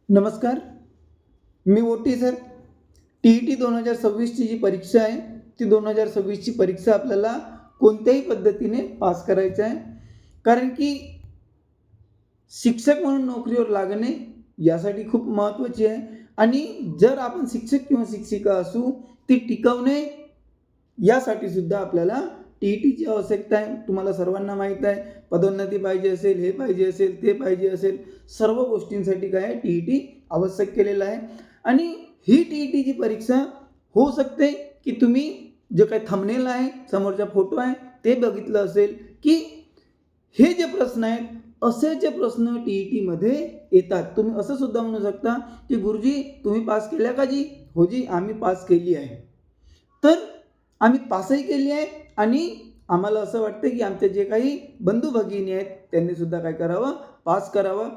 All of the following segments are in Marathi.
नमस्कार, मी ओटी सर. TET 2026ची जी परीक्षा आहे, ती 2026ची परीक्षा आपल्याला कोणत्याही पद्धतीने पास करायची आहे. कारण की शिक्षक म्हणून नोकरीवर लागणे यासाठी खूप महत्त्वाची आहे आणि जर आपण शिक्षक किंवा शिक्षिका असू, ती टिकवणे यासाठी सुद्धा आपल्याला TETची आवश्यकता आहे. तुम्हाला सर्वांना माहीत आहे, पदोन्नती पाहिजे असेल, हे पाहिजे असेल, ते पाहिजे असेल, सर्व गोष्टींसाठी काय आहे, TET आवश्यक केलेलं आहे. आणि ही TETची परीक्षा होऊ शकते की तुम्ही जे काही थंबनेल आहे, समोरचा फोटो आहे, ते बघितलं असेल की हे जे प्रश्न आहेत, असे जे प्रश्न TETमध्ये येतात. तुम्ही असं सुद्धा म्हणू शकता की गुरुजी तुम्ही पास केल्या का जी? हो जी, आम्ही पास केली आहे. तर आम्ही पासही केली आहे आणि आम्हाला असं वाटतं की आमचे जे काही बंधू भगिनी आहेत त्यांनी सुद्धा काय करावं, पास करावं.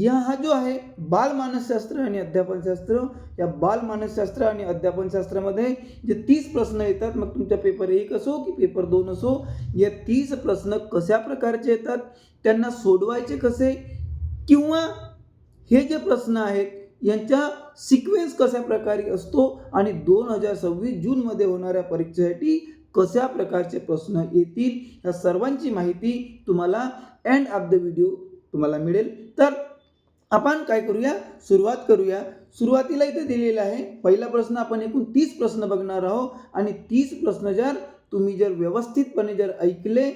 हा जो आहे बालमानसशास्त्र आणि अध्यापनशास्त्र, या बालमानसशास्त्र आणि अध्यापनशास्त्रामध्ये जे 30 प्रश्न येतात, मग तुमचा पेपर 1 असो की पेपर 2 असो, या 30 प्रश्न कशा प्रकारचे येतात, त्यांना सोडवायचे कसे, किंवा हे जे प्रश्न आहेत यांच्या सिक्वेन्स कशा प्रकारे असतो आणि 2026 जूनमध्ये होणाऱ्या परीक्षेसाठी कशा प्रकारचे प्रश्न येतील, या सर्वांची माहिती तुम्हाला एंड ऑफ द व्हिडिओ तुम्हाला मिळेल. तर आपण काय करूया, सुरुवात करूया. सुरुवातीला इथे दिलेलं आहे पहिला प्रश्न. आपण एकूण 30 प्रश्न बघणार आहोत आणि 30 प्रश्न जर तुम्ही व्यवस्थितपणे ऐकले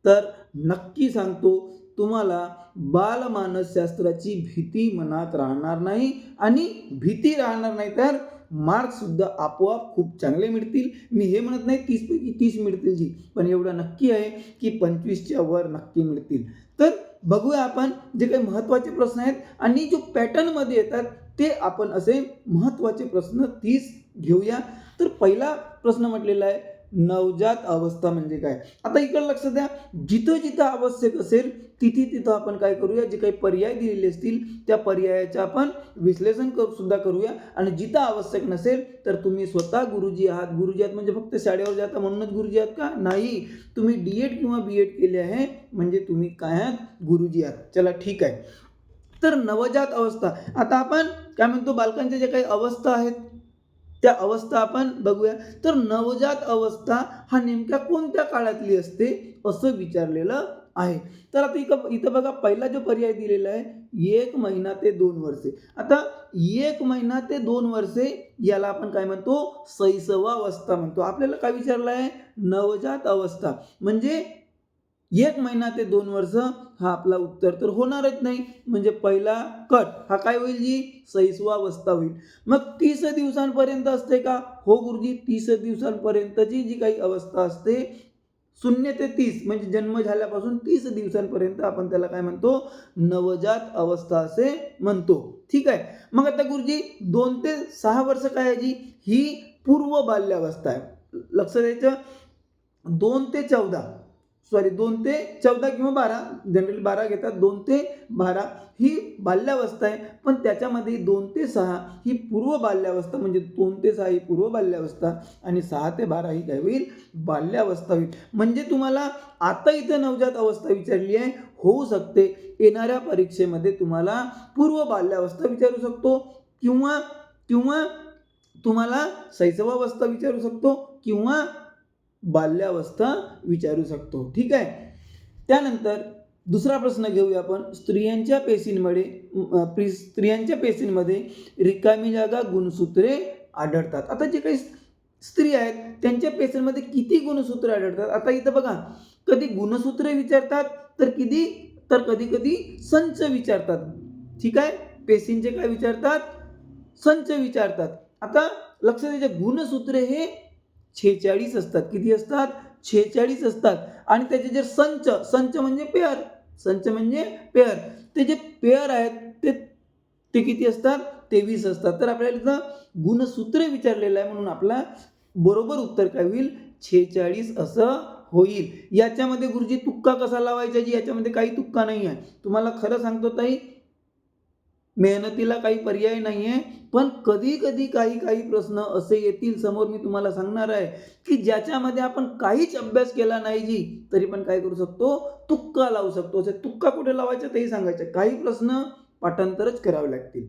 तर नक्की सांगतो तुम्हाला बालमानसशास्त्राची भीती मनात राहणार नाही आणि भीती राहणार नाही तर मार्क्स सुद्धा आपोआप खूप चांगले मिळतील. मी हे म्हणत नाही 30 पैकी 30 मिळतील जी, पण एवढं नक्की आहे की 25च्या वर नक्की मिळतील. तर बघूया आपण जे काही महत्त्वाचे प्रश्न आहेत आणि जो पॅटर्नमध्ये येतात ते आपण असे महत्त्वाचे प्रश्न 30 घेऊया. तर पहिला प्रश्न म्हटलेला आहे नवजात अवस्था म्हणजे काय. आता इकडे लक्ष द्या, जिथं जिथं आवश्यक असेल तिथं आपण काय करूया, जे काही पर्याय दिलेले असतील त्या पर्यायाचं आपण विश्लेषण सुद्धा करूया. आणि जिथं आवश्यक नसेल तर तुम्ही स्वतः गुरुजी आहात. गुरुजी आहात म्हणजे फक्त शाळेवर जाता म्हणूनच गुरुजी आहात का? नाही, तुम्ही DED किंवा BED केले आहे म्हणजे तुम्ही काय आहात, गुरुजी आहात. चला ठीक आहे. तर नवजात अवस्था, आता आपण काय म्हणतो, बालकांच्या ज्या काही अवस्था आहेत त्या अवस्था आपण बघूया. तर नवजात अवस्था हा नेमक्या कोणत्या काळातली असते असं विचारलेलं आहे. तर आता इथं बघा, पहिला जो पर्याय दिलेला आहे 1 महिना ते 2 वर्षे. आता 1 महिना ते 2 वर्षे याला आपण काय म्हणतो, शैशवावस्था म्हणतो. आपल्याला काय विचारलं आहे, नवजात अवस्था म्हणजे 1 महिना ते 2 वर्ष, हा आपला उत्तर तर होणारच नाही. म्हणजे पहिला कट हा काय होईल जी, शैशवावस्था होईल. मग 30 दिवसांपर्यंत असते का? हो गुरुजी, 30 दिवसांपर्यंतची जी काही अवस्था असते 0 ते 30 म्हणजे जन्म झाल्यापासून 30 दिवसांपर्यंत आपण त्याला काय म्हणतो, नवजात अवस्था असे म्हणतो. ठीक आहे. मग आता गुरुजी 2 ते 6 वर्ष काय आहे जी, ही पूर्व बाल्यावस्था आहे. लक्ष द्यायचं, 2 ते 14 किंवा 12, जनरली 12 घेतात, 2 ते 12 ही बाल्यावस्था आहे. पण त्याच्यामध्ये 2 ते 6 ही पूर्व बाल्यावस्था, म्हणजे 2 ते 6 ही पूर्व बाल्यावस्था आणि 6 ते 12 ही काय होईल, बाल्यावस्था होईल. म्हणजे तुम्हाला आता इथं नवजात अवस्था विचारली आहे, होऊ शकते येणाऱ्या परीक्षेमध्ये तुम्हाला पूर्व बाल्यावस्था विचारू शकतो किंवा किंवा तुम्हाला शैशवावस्था विचारू शकतो किंवा बाल्यावस्था विचारू शकतो. ठीक आहे. त्यानंतर दुसरा प्रश्न घेऊया आपण. स्त्रियांच्या पेशींमध्ये रिकामी जागा गुणसूत्रे आढळतात. आता जे काही स्त्री आहेत त्यांच्या पेशींमध्ये किती गुणसूत्रे आढळतात. आता इथं बघा, कधी गुणसूत्रे विचारतात तर कधी कधी संच विचारतात. ठीक आहे. पेशींचे काय विचारतात, संच विचारतात. आता लक्ष द्यायचं, गुणसूत्रे हे 46 असतात. किती असतात, 46 असतात. आणि त्याचे जे संच म्हणजे पेअर, ते जे पेअर आहेत ते किती असतात, 23 असतात. तर आपल्याला इथं गुणसूत्रे विचारलेलं आहे म्हणून आपला बरोबर उत्तर काय होईल, 46 असं होईल. याच्यामध्ये गुरुजी तुक्का कसा लावायचा जी, याच्यामध्ये काही तुक्का नाही आहे. तुम्हाला खरं सांगतो ताई, मेहनतीला काही पर्याय नाही आहे. पण कधी कधी काही प्रश्न असे येतील समोर, मी तुम्हाला सांगणार आहे की ज्याच्यामध्ये आपण काहीच अभ्यास केला नाही जी, तरी पण काय करू शकतो, तुक्का लावू शकतो. असे तुक्का कुठे लावायचा तेही सांगायचं. काही प्रश्न पाठांतरच करावे लागतील.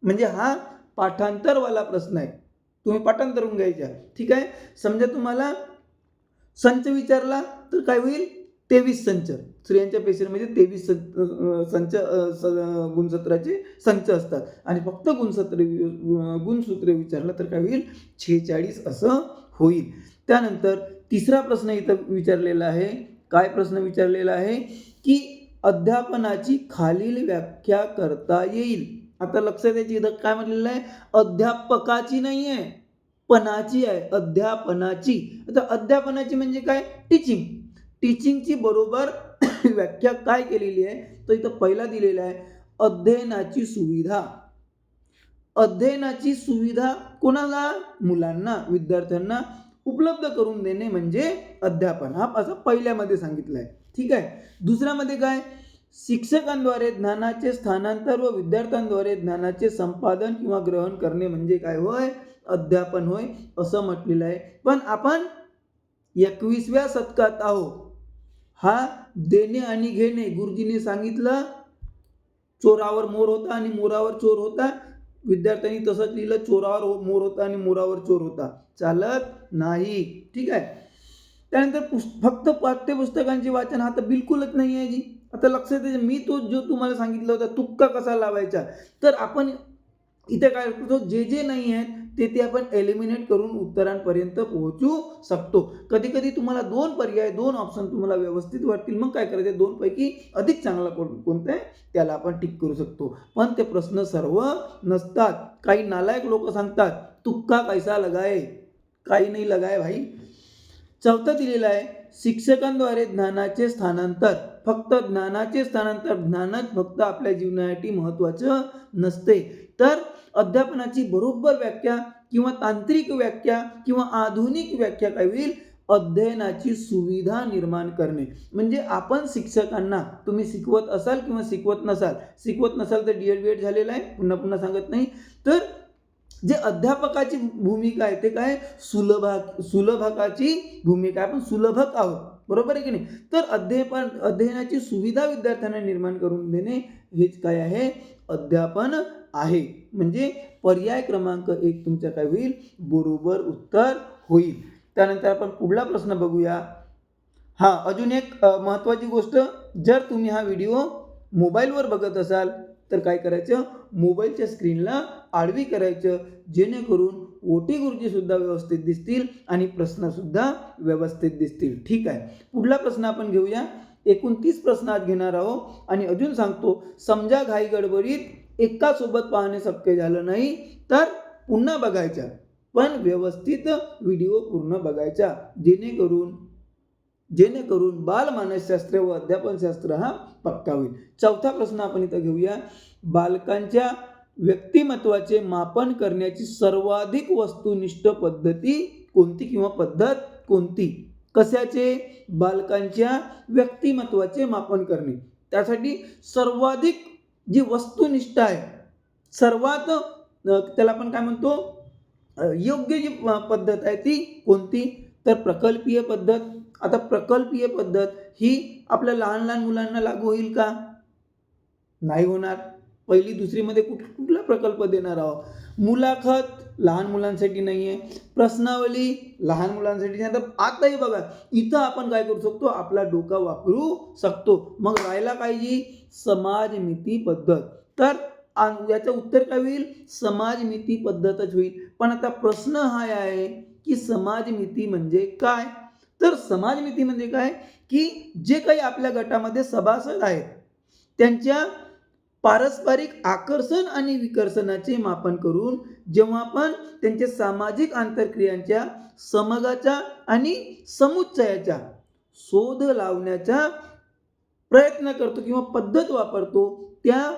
म्हणजे हा पाठांतरवाला प्रश्न आहे, तुम्ही पाठांतर करून घ्यायच्या. ठीक आहे. समजा तुम्हाला संच विचारला तर काय होईल, 23 संच. स्त्रियांच्या पेशंटमध्ये 23 संच गुणसूत्राचे संच असतात आणि फक्त गुणसूत्रे विचारलं तर काय होईल, 46 असं होईल. त्यानंतर तिसरा प्रश्न इथं विचारलेला आहे. काय प्रश्न विचारलेला आहे की अध्यापनाची खालील व्याख्या करता येईल. आता लक्षात द्यायची, इथं काय म्हटलेलं आहे, अध्यापकाची नाही आहे, पणाची आहे, अध्यापनाची. आता अध्यापनाची म्हणजे काय, टीचिंगची बरोबर व्याख्या काय केलेली आहे, तर इथं पहिला दिलेला आहे अध्ययनाची सुविधा. अध्ययनाची सुविधा कोणाला, मुलांना, विद्यार्थ्यांना उपलब्ध करून देणे म्हणजे अध्यापन. हा असं पहिल्यामध्ये सांगितलं आहे. ठीक आहे. दुसऱ्यामध्ये काय, शिक्षकांद्वारे ज्ञानाचे स्थानांतर व विद्यार्थ्यांद्वारे ज्ञानाचे संपादन किंवा ग्रहण करणे म्हणजे काय होय, अध्यापन होय असं म्हटलेलं आहे. पण आपण 21व्या शतकात आहोत. हा देणे आणि घेणे, गुरुजींनी सांगितलं चोरावर मोर होता आणि मोरावर चोर होता. विद्यार्थ्यांनी तसंच लिहिलं, चोरावर मोर होता आणि मोरावर चोर होता. चालत नाही. ठीक आहे. त्यानंतर फक्त पाठ्यपुस्तकांचे वाचन हा तर बिलकुलच नाही आहे जी. आता लक्षात द्या, मी तो जो तुम्हाला सांगितलं होता तुक्का कसा लावायचा, तर आपण इथे काय करतो, जे नाही आहेत ते आपण एलिमिनेट करून उत्तरांपर्यंत पोहोचू शकतो. कधी कधी तुम्हाला 2 ऑप्शन तुम्हाला व्यवस्थित वाटतील, मग काय करायचं, 2 पैकी अधिक चांगला कोणता आहे त्याला आपण टिक करू शकतो. पण ते प्रश्न सर्व नसतात. काही नालायक लोक सांगतात तुक्का कैसा लगाए, काही नाही लगाए भाई. चौथं दिलेलं आहे शिक्षकांद्वारे ज्ञानाचे स्थानांतर. फक्त ज्ञानाचे स्थानांतर, ज्ञानच फक्त आपल्या जीवनासाठी महत्त्वाचं नसते, तर अध्यापनाची बरोबर व्याख्या किंवा तांत्रिक व्याख्या किंवा आधुनिक व्याख्या काय होईल, अध्ययनाची सुविधा निर्माण करणे. म्हणजे आपण शिक्षकांना, तुम्ही शिकवत असाल किंवा शिकवत नसाल तर DED झालेलं आहे, पुन्हा सांगत नाही, तर जे अध्यापकाची भूमिका आहे ते काय, सुलभकाची भूमिका. आपण सुलभक आहोत, बरोबर आहे की नाही. तर अध्ययनाची सुविधा विद्यार्थ्यांना निर्माण करून देणे हेच काय आहे, अध्यापन आहे. म्हणजे पर्याय क्रमांक 1 तुमच्या काय होईल, बरोबर उत्तर होईल. त्यानंतर आपण पुढला प्रश्न बघूया. अजून एक महत्त्वाची गोष्ट, जर तुम्ही हा व्हिडिओ मोबाईलवर बघत असाल तर काय करायचं, मोबाईलच्या स्क्रीनला आडवी करायचं, जेणेकरून ओटी गुरुजी सुद्धा व्यवस्थित दिसतील आणि प्रश्न सुद्धा व्यवस्थित दिसतील. ठीक आहे. पुढला प्रश्न आपण घेऊया. 29 प्रश्न आज घेणार आहोत आणि अजून सांगतो, समजा घाई गडबडीत एका सोबत पाहणे शक्य झालं नाही तर पुन्हा बघायचा, पण व्यवस्थित व्हिडिओ पूर्ण बघायचा, जेणेकरून बालमानसशास्त्र व अध्यापनशास्त्र हा पक्का होईल. चौथा प्रश्न आपण इथं घेऊया. बालकांच्या व्यक्तिमत्वाचे मापन करण्याची सर्वाधिक वस्तुनिष्ठ पद्धती कोणती किंवा पद्धत कोणती. कशाचे, बालकांच्या व्यक्तिमत्वाचे मापन करणे. त्यासाठी सर्वाधिक जी वस्तुनिष्ठ आहे, सर्वात त्याला आपण काय म्हणतो, योग्य जी पद्धत आहे ती कोणती, तर प्रकल्पीय पद्धत. आता प्रकल्पीय पद्धत ही आपल्या लहान मुलांना लागू होईल का, नाही होणार. 1ली 2रीमध्ये कुठला प्रकल्प देणार आहोत. मुलाखत लहान मुलांसाठी नाही आहे, प्रश्नावली लहान मुलांसाठी नाही. तर आताही बघा, इथं आपण काय करू शकतो, आपला डोका वापरू शकतो. मग राहायला पाहिजे समाजमिती पद्धत. तर याचं उत्तर काय होईल, समाजमिती पद्धतच होईल. पण आता प्रश्न हा आहे की समाजमिती म्हणजे काय, तर समाजमिती म्हणजे काय की जे काही आपल्या गटामध्ये सभासद आहेत त्यांच्या पारस्परिक आकर्षण आणि विकर्षणाचे मापन करून जेव्हा आपण त्यांच्या सामाजिक आंतरक्रियांच्या, समगाच्या आणि समुच्चयाच्या शोध लावण्याचा प्रयत्न करतो किंवा पद्धत वापरतो, त्या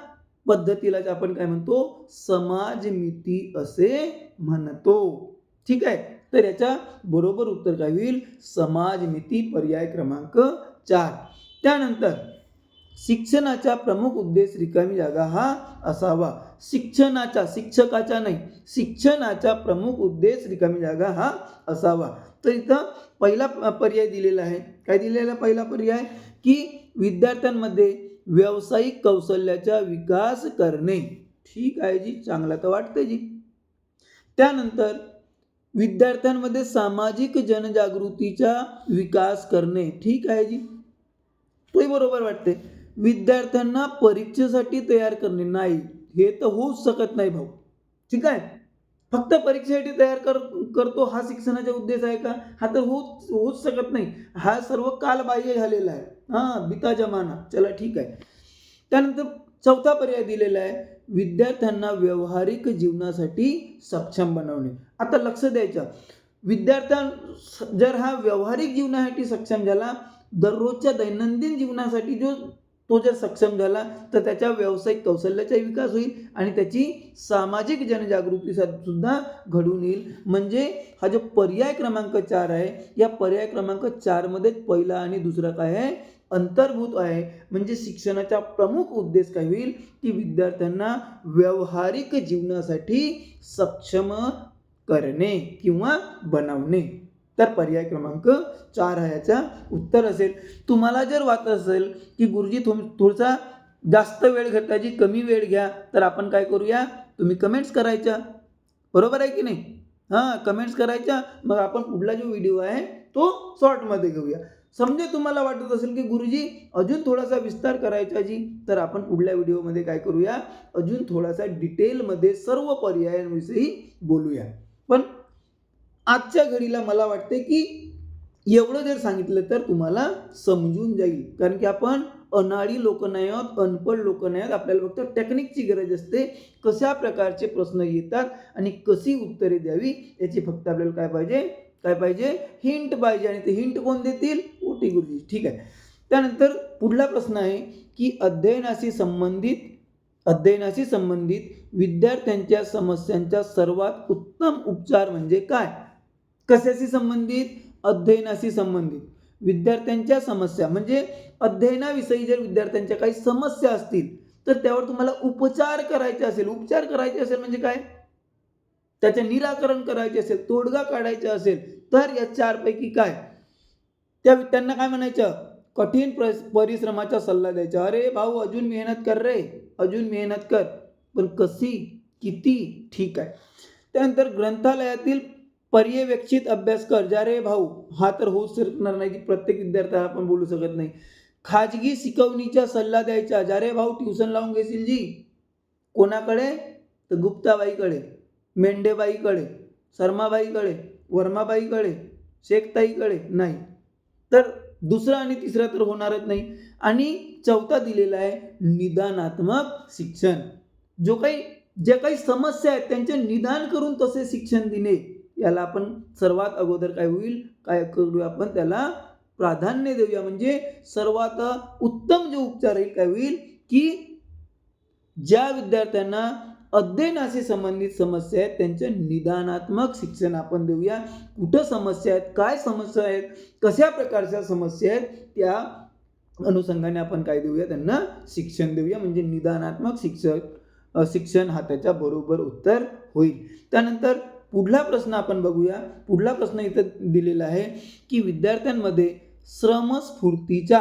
पद्धतीला आपण काय म्हणतो, समाजमिती असे म्हणतो. ठीक आहे. तर याचा बरोबर उत्तर काय होईल, समाजमिती, पर्याय क्रमांक 4. त्यानंतर शिक्षणाचा प्रमुख उद्देश रिकामी जागा हा असावा. शिक्षकाचा नाही, शिक्षणाचा प्रमुख उद्देश रिकामी जागा हा असावा. तर इथं पहिला पर्याय दिलेला आहे. काय दिलेला पहिला पर्याय, की विद्यार्थ्यांमध्ये व्यावसायिक कौशल्याचा विकास करणे. ठीक आहे जी, चांगला तर वाटतं जी. त्यानंतर विद्यार्थ्यांमध्ये सामाजिक जनजागृतीचा विकास करणे. ठीक आहे जी, तोही बरोबर वाटते. विद्यार्थ्यांना परीक्षेसाठी तयार करणे. नाही, हे तर होऊच शकत नाही भाऊ. ठीक आहे, फक्त परीक्षेसाठी तयार करतो हा शिक्षणाचा उद्देश आहे का? हा तर होऊच शकत नाही. हा सर्व कालबाह्य झालेला आहे. बिता जमाना. चला ठीक आहे. त्यानंतर चौथा पर्याय दिलेला आहे, विद्यार्थ्यांना व्यावहारिक जीवनासाठी सक्षम बनवणे. आता लक्ष द्यायचं, जर हा व्यावहारिक जीवनासाठी सक्षम झाला, दररोजच्या दैनंदिन जीवनासाठी तो जर सक्षम झाला, तर त्याच्या व्यावसायिक कौशल्याचा विकास होईल आणि त्याची सामाजिक जनजागृती सुद्धा घडून येईल. म्हणजे हा जो पर्याय क्रमांक 4 आहे, या पर्याय क्रमांक 4 मध्ये पहिला आणि दुसरा काय आहे, अंतर्भूत आहे. म्हणजे शिक्षणाचा प्रमुख उद्देश काय होईल, की विद्यार्थ्यांना व्यावहारिक जीवनासाठी सक्षम करणे किंवा बनवणे. तर पर्याय क्रमांक 4 हा याचा उत्तर असेल. तुम्हाला जर वाटत असेल की गुरुजी थोडासा जास्त वेळ घेताजी कमी वेळ घ्या, तर आपण काय करूया, तुम्ही कमेंट्स करायच्या. बरोबर आहे की नाही? कमेंट्स करायच्या. मग आपण पुढला जो व्हिडिओ आहे तो शॉर्टमध्ये घेऊया. समजा तुम्हाला वाटत असेल की गुरुजी अजून थोडासा विस्तार करायचा जी, तर आपण पुढल्या व्हिडिओमध्ये काय करूया, अजून थोडासा डिटेलमध्ये सर्व पर्यायांविषयी बोलूया. पण आजच्या घडीला मला वाटते की एवढं जर सांगितलं तर तुम्हाला समजून जाईल. कारण की आपण अनाडी लोक नाही आहोत, अनपढ लोक नाही आहोत. आपल्याला फक्त टेक्निकची गरज असते. कशा प्रकारचे प्रश्न येतात आणि कशी उत्तरे द्यावी याची फक्त आपल्याला काय पाहिजे, हिंट पाहिजे. आणि ते हिंट कोण देतील? ओटी गुरुजी. ठीक आहे. त्यानंतर पुढला प्रश्न आहे की अध्ययनाशी संबंधित विद्यार्थ्यांच्या समस्यांचा सर्वात उत्तम उपचार म्हणजे काय? कशाशी संबंधित? अध्ययनाशी संबंधित विद्यार्थ्यांच्या समस्या. म्हणजे अध्ययनाविषयी जर विद्यार्थ्यांच्या काही समस्या असतील, तर त्यावर तुम्हाला उपचार करायचे असेल. उपचार करायचे असेल म्हणजे काय? त्याचे निराकरण करायचे असेल, तोडगा काढायचा असेल, तर या 4 पैकी काय? त्यांना काय म्हणायचं? कठीण परिश्रमाचा सल्ला द्यायचा. अरे भाऊ, अजून मेहनत कर रे, अजून मेहनत कर. पण कशी, किती? ठीक आहे. त्यानंतर ग्रंथालयातील पर्यवेक्षित अभ्यास कर. जा रे भाऊ, हा तर होऊच शकणार नाही की प्रत्येक विद्यार्थ्याला आपण बोलू शकत नाही. खाजगी शिकवणीचा सल्ला द्यायचा. जा रे भाऊ, ट्युशन लावून घेशील जी. कोणाकडे? तर गुप्ताबाईकडे, मेंढेबाईकडे, शर्माबाईकडे, वर्माबाईकडे, शेखताईकडे नाही. तर दुसरा आणि तिसरा तर होणारच नाही. आणि चौथा दिलेला आहे निदानात्मक शिक्षण. जे काही समस्या आहेत त्यांचे निदान करून तसे शिक्षण देणे, याला आपण सर्वात अगोदर काय करूया, आपण त्याला प्राधान्य देऊया. म्हणजे सर्वात उत्तम जो उपचार येईल काय होईल, की ज्या विद्यार्थ्यांना अध्ययनाशी संबंधित समस्या आहेत त्यांचे निदानात्मक शिक्षण आपण देऊया. कुठं समस्या आहेत, काय समस्या आहेत, कशा प्रकारच्या समस्या आहेत, त्या अनुषंगाने आपण काय देऊया, त्यांना शिक्षण देऊया. म्हणजे निदानात्मक शिक्षण हा त्याच्या बरोबर उत्तर होईल. त्यानंतर पुढला प्रश्न आपण बघूया. पुढला प्रश्न इथं दिलेला आहे की विद्यार्थ्यांमध्ये श्रमस्फूर्तीचा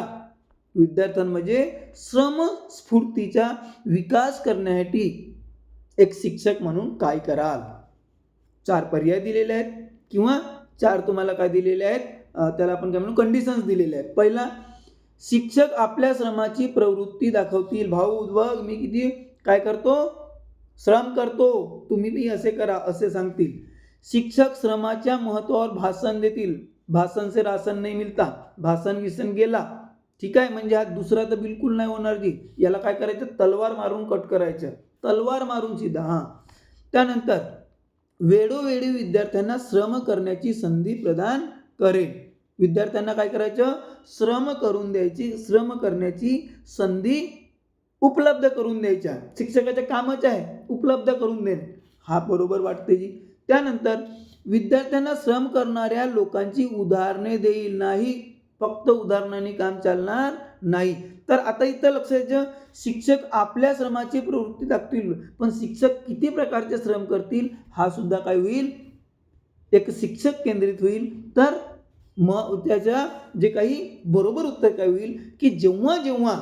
विकास करण्यासाठी एक शिक्षक म्हणून काय कराल? 4 पर्याय दिलेले आहेत किंवा 4 तुम्हाला काय दिलेले आहेत, त्याला आपण काय म्हणू, कंडिशन्स दिलेले आहेत. पहिला, शिक्षक आपल्या श्रमाची प्रवृत्ती दाखवतील. भाऊ बघ, मी किती काय करतो, श्रम करतो, तुम्ही बी असे करा असे सांगतील. शिक्षक श्रमाच्या महत्त्वावर भाषण देतील. भाषण से राशन नहीं मिलता, भाषण विसन गेला. ठीक आहे. म्हणजे हा दुसरा तर बिलकुल नाही होणार जी. याला काय करायचं, तलवार मारून कट करायचं, तलवार मारून सीधा. त्यानंतर वेळोवेळी विद्यार्थ्यांना श्रम करण्याची संधी प्रदान करेल. विद्यार्थ्यांना काय करायचं, श्रम करण्याची संधी उपलब्ध करून द्यायच्या. शिक्षकाच्या कामच आहे उपलब्ध करून देणे. हा बरोबर वाटते जी. त्यानंतर विद्यार्थ्यांना श्रम करणाऱ्या लोकांची उदाहरणे देईल. नाही, फक्त उदाहरणांनी काम चालणार नाही. तर आता इथं लक्ष द्यायचं, शिक्षक आपल्या श्रमाची प्रवृत्ती दाखवतील, पण शिक्षक किती प्रकारचे श्रम करतील हा सुद्धा काय होईल, एक शिक्षक केंद्रित होईल. तर मग त्याच्या जे काही बरोबर उत्तर काय होईल, की जेव्हा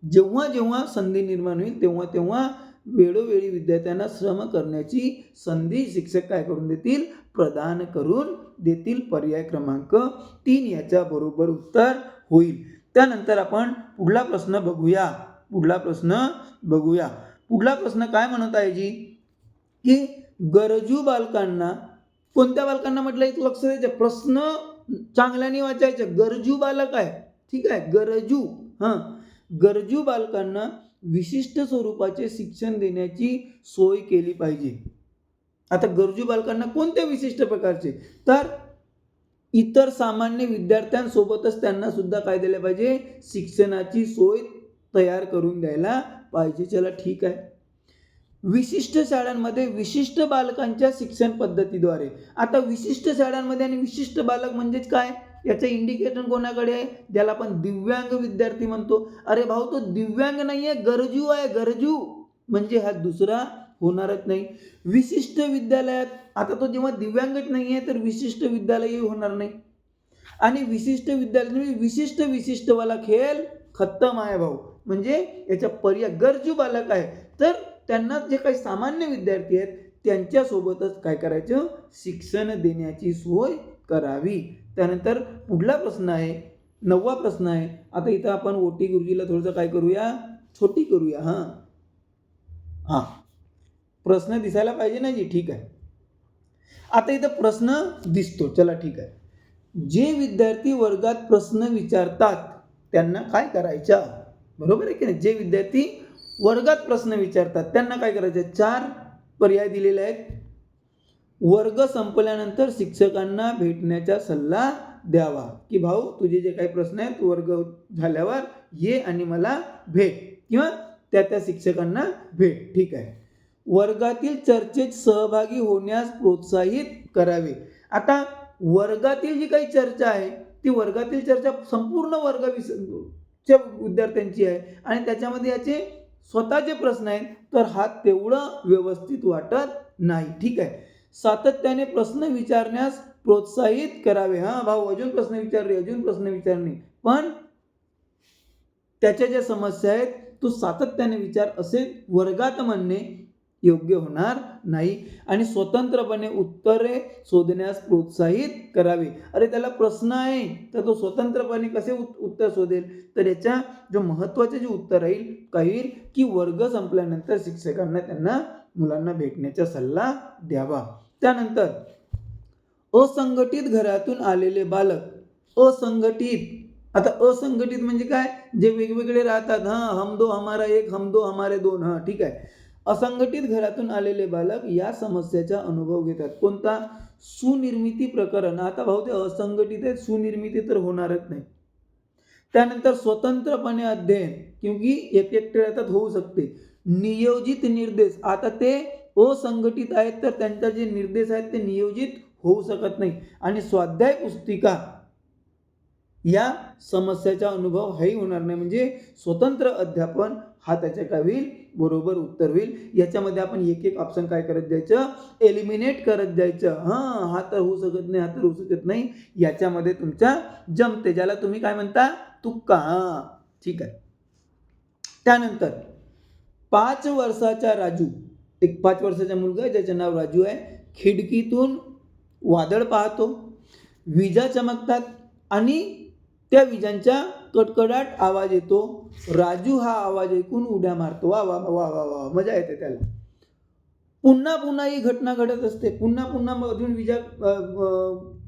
जेव्हा जेव्हा संधी निर्माण होईल तेव्हा तेव्हा वेळोवेळी विद्यार्थ्यांना श्रम करण्याची संधी शिक्षक काय करून देतील, प्रदान करून देतील. पर्याय क्रमांक 3 याच्या बरोबर उत्तर होईल. त्यानंतर आपण पुढला प्रश्न बघूया. पुढला प्रश्न काय म्हणत आहे जी, की गरजू बालकांना, कोणत्या बालकांना म्हटलंय लक्ष द्यायचं, प्रश्न चांगल्याने वाचायचे. गरजू बालक आहे, ठीक आहे, गरजू बालकांना विशिष्ट स्वरूपाचे शिक्षण देण्याची सोय केली पाहिजे. आता गरजू बालकांना कोणत्या विशिष्ट प्रकारचे, तर इतर सामान्य विद्यार्थ्यांसोबतच त्यांना सुद्धा काय दिले पाहिजे, शिक्षणाची सोय तयार करून द्यायला पाहिजे. चला ठीक आहे. विशिष्ट शाळांमध्ये विशिष्ट बालकांच्या शिक्षण पद्धतीद्वारे. आता विशिष्ट शाळांमध्ये आणि विशिष्ट बालक म्हणजेच काय, याचं इंडिकेटर कोणाकडे आहे, ज्याला आपण दिव्यांग विद्यार्थी म्हणतो. अरे भाऊ, तो दिव्यांग नाही आहे, गरजू आहे. गरजू म्हणजे हा दुसरा होणारच नाही. विशिष्ट विद्यालयात, आता तो जेव्हा दिव्यांगच नाही आहे तर विशिष्ट विद्यालयही होणार नाही. आणि विशिष्ट विद्यालय विशिष्टवाला खेळ खत्तम आहे भाऊ. म्हणजे याच्या पर्याय गरजू बालक आहे, तर त्यांना जे काही सामान्य विद्यार्थी आहेत त्यांच्यासोबतच काय करायचं, शिक्षण देण्याची सोय करावी. त्यानंतर पुढला प्रश्न आहे, 9वा प्रश्न आहे. आता इथं आपण ओटी गुरुजीला थोडंसं काय करूया, छोटी करूया. हां प्रश्न दिसायला पाहिजे ना जी, ठीक आहे. आता इथं प्रश्न दिसतो, चला ठीक आहे. जे विद्यार्थी वर्गात प्रश्न विचारतात त्यांना काय करायचं, बरोबर आहे की नाही. जे विद्यार्थी वर्गात प्रश्न विचारतात त्यांना काय करायचं, 4 पर्याय दिलेले आहेत. वर्ग संपल्यानंतर शिक्षकांना भेटण्याचा सल्ला द्यावा, की भाऊ तुझे जे काही प्रश्न आहेत वर्ग झाल्यावर ये आणि मला भेट, किंवा त्या शिक्षकांना भेट, ठीक आहे. वर्गातील चर्चेत सहभागी होण्यास प्रोत्साहित करावे. आता वर्गातील जी काही चर्चा आहे ती वर्गातील चर्चा संपूर्ण वर्गाच्या विद्यार्थ्यांची आहे आणि त्याच्यामध्ये याचे स्वतःचे प्रश्न आहेत, तर हा तेवढं व्यवस्थित वाटत नाही, ठीक आहे. सातत्याने प्रश्न विचारण्यास प्रोत्साहित करावे. भाऊ अजून प्रश्न विचारणे, पण त्याच्या ज्या समस्या आहेत तो सातत्याने विचार असे वर्गात म्हणणे योग्य होणार नाही. आणि स्वतंत्रपणे उत्तरे शोधण्यास प्रोत्साहित करावे. अरे त्याला प्रश्न आहे तर तो स्वतंत्रपणे कसे उत्तर शोधेल, तर याच्या जो महत्त्वाचे जे उत्तर राहील काही, की वर्ग संपल्यानंतर शिक्षकांना त्यांना मुलांना भेटण्याचा सल्ला द्यावा. त्यानंतर असंघटित घरातून आलेले बालक. आता असंघटित म्हणजे काय, जे वेगवेगळे राहतात, हम दो हमारा एक, हम दो हमारे दोन, ठीक आहे. असंघटित घरातून आलेले बालक या समस्येचा अनुभव घेतात. कोणता, सुनिर्मिती प्रकरण. आता भाऊ ते असंघटित आहे, सुनिर्मिती तर होणारच नाही. त्यानंतर स्वतंत्रपणे अध्ययन, क्योंकि एकटे राहतात, होऊ शकते. नियोजित निर्देश, आता ते असंघटित आहेत तर त्यांचे जे निर्देश आहेत ते नियोजित होऊ शकत नाही. आणि स्वाध्याय पुस्तिका, या समस्येचा अनुभव हेही होणार नाही. म्हणजे स्वतंत्र अध्यापन हा त्याच्या काय होईल, बरोबर उत्तर होईल. याच्यामध्ये आपण एक ऑप्शन काय करत जायचं, एलिमिनेट करत जायचं. हा तर होऊ शकत नाही, हा तर होऊ शकत नाही, याच्यामध्ये तुमच्या जमते, ज्याला तुम्ही काय म्हणता, तुक्का. ठीक आहे. त्यानंतर 5 वर्षाचा राजू, एक 5 वर्षाचा मुलगा आहे ज्याचे नाव राजू आहे. खिडकीतून वादळ पाहतो, विजा चमकतात आणि त्या विजांचा कडकडाट आवाज येतो. राजू हा आवाज ऐकून उड्या मारतो. वा वा वा वा वा, मजा येते त्याला. पुन्हा ही घटना घडत असते. पुन्हा अजून विजा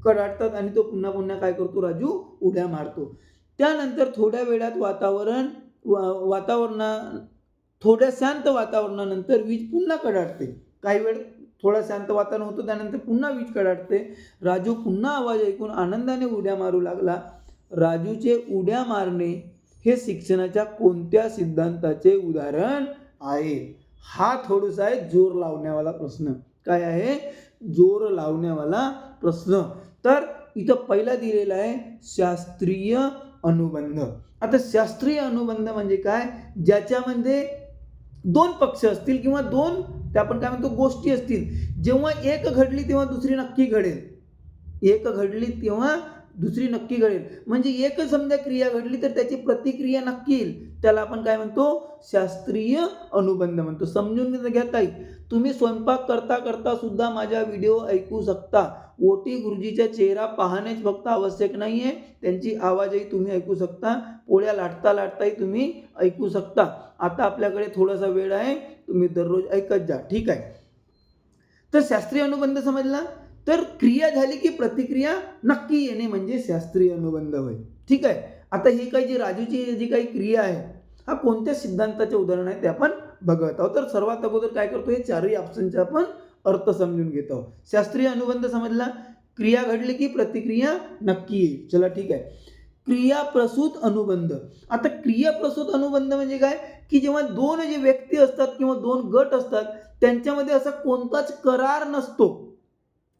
कडाडतात आणि तो पुन्हा काय करतो, राजू उड्या मारतो. त्यानंतर थोड्या वेळात थोड्या शांत वातावरणानंतर वीज पुन्हा कडाडते. काही वेळ थोडा शांत वातावरण होतं, त्यानंतर पुन्हा वीज कडाडते. राजू पुन्हा आवाज ऐकून आनंदाने उड्या मारू लागला. राजूचे उड्या मारणे हे शिक्षणाच्या कोणत्या सिद्धांताचे उदाहरण आहे? हा थोडासा आहे जोर लावण्यावाला प्रश्न. काय आहे, जोर लावण्यावाला प्रश्न. तर इथं पहिला दिलेला आहे शास्त्रीय अनुबंध. आता शास्त्रीय अनुबंध म्हणजे काय, ज्याच्यामध्ये 2 पक्ष असतील किंवा 2 त्या आपण काय म्हणतो गोष्टी असतील. जेव्हा एक घडली तेव्हा दुसरी नक्की घडेल. एक घडली तेव्हा दुसरी नक्की घडेल. म्हणजे एकच समजा क्रिया घडली तर त्याची प्रतिक्रिया नक्की येईल. त्याला आपण काय म्हणतो? शास्त्रीय अनुबंध म्हणतो. समजून घ्या ताई. तुम्ही स्वयंपाक करता करता सुद्धा माझा व्हिडिओ ऐकू शकता. ओटी गुरुजीचा चेहरा पाहणेच फक्त आवश्यक नाहीये, त्यांची आवाजही तुम्ही ऐकू शकता. पोळ्या लाटता लाटताही तुम्ही ऐकू शकता. आता आपल्याकडे थोडासा वेळ आहे, तुम्ही दररोज ऐकत जा. ठीक आहे. तर शास्त्रीय अनुबंध समजला. तर क्रिया झाली की प्रतिक्रिया नक्की येणे म्हणजे शास्त्रीय अनुबंध होय. ठीक आहे. आता ही काही जी राजूची जी काही क्रिया आहे, हा कोणत्या सिद्धांताचे उदाहरण आहे ते आपण बघत आहोत. तर सर्वात अगोदर काय करतो, हे चारही ऑप्शनचा आपण अर्थ समजून घेत आहोत. शास्त्रीय अनुबंध समजला. क्रिया घडली की प्रतिक्रिया नक्की येईल. चला ठीक आहे. क्रियाप्रसूत अनुबंध. आता क्रियाप्रसूत अनुबंध म्हणजे काय, की जेव्हा दोन जे व्यक्ती असतात किंवा दोन गट असतात त्यांच्यामध्ये असा कोणताच करार नसतो.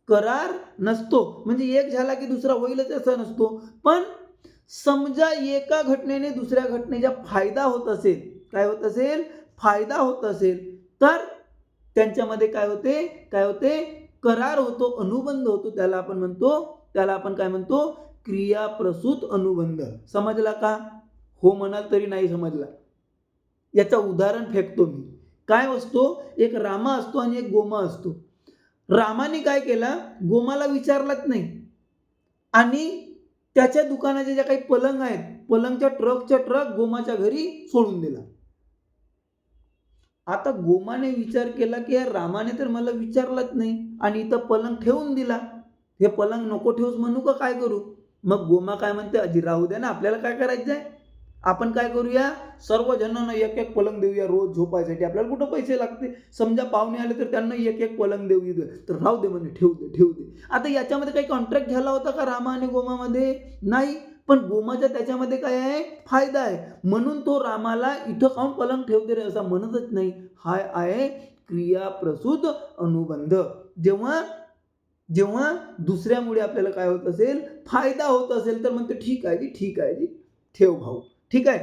करार नसतो म्हणजे एक झाला की दुसरा होईलच असं नसतो. पण समजा एका घटनेने दुसऱ्या घटनेचा फायदा होत असेल, काय होत असेल, फायदा होत असेल, तर त्यांच्यामध्ये काय होते, करार होतो, अनुबंध होतो. त्याला आपण काय म्हणतो, क्रियाप्रसूत अनुबंध. समजला का? हो म्हणाल तरी नाही समजला. याचं उदाहरण फेकतो मी. काय असतो, एक रामा असतो आणि एक गोमा असतो. रामाने काय केला, गोमाला विचारलंच नाही आणि त्याच्या दुकानाचे ज्या काही पलंग आहेत, पलंगच्या ट्रक गोमाच्या घरी सोडून दिला. आता गोमाने विचार केला की यार रामाने तर मला विचारलंच नाही आणि इथं पलंग ठेवून दिला, हे पलंग नको ठेवूस म्हणू का काय करू? मग गोमा काय म्हणते, अजी राहू द्या ना, आपल्याला काय करायचं आहे, आपण काय करूया, सर्व जणांना एक एक पलंग देऊया रोज झोपायसाठी. आपल्याला कुठं पैसे लागते, समजा पाहुणे आले तर त्यांना एक एक पलंग देऊ दे, तर राहू दे म्हणजे ठेवू दे. आता याच्यामध्ये काही कॉन्ट्रॅक्ट झाला होता का रामा आणि गोमामध्ये? नाही. पण गोमाचा त्याच्यामध्ये काय आहे, फायदा आहे, म्हणून तो रामाला इथं काऊन पलंग ठेवते रे असं म्हणतच नाही. हा आहे क्रियाप्रसूत अनुबंध. जेव्हा दुसऱ्यामुळे आपल्याला काय होत असेल, फायदा होत असेल, तर म्हणते ठीक आहे जी ठेव भाऊ. ठीक आहे.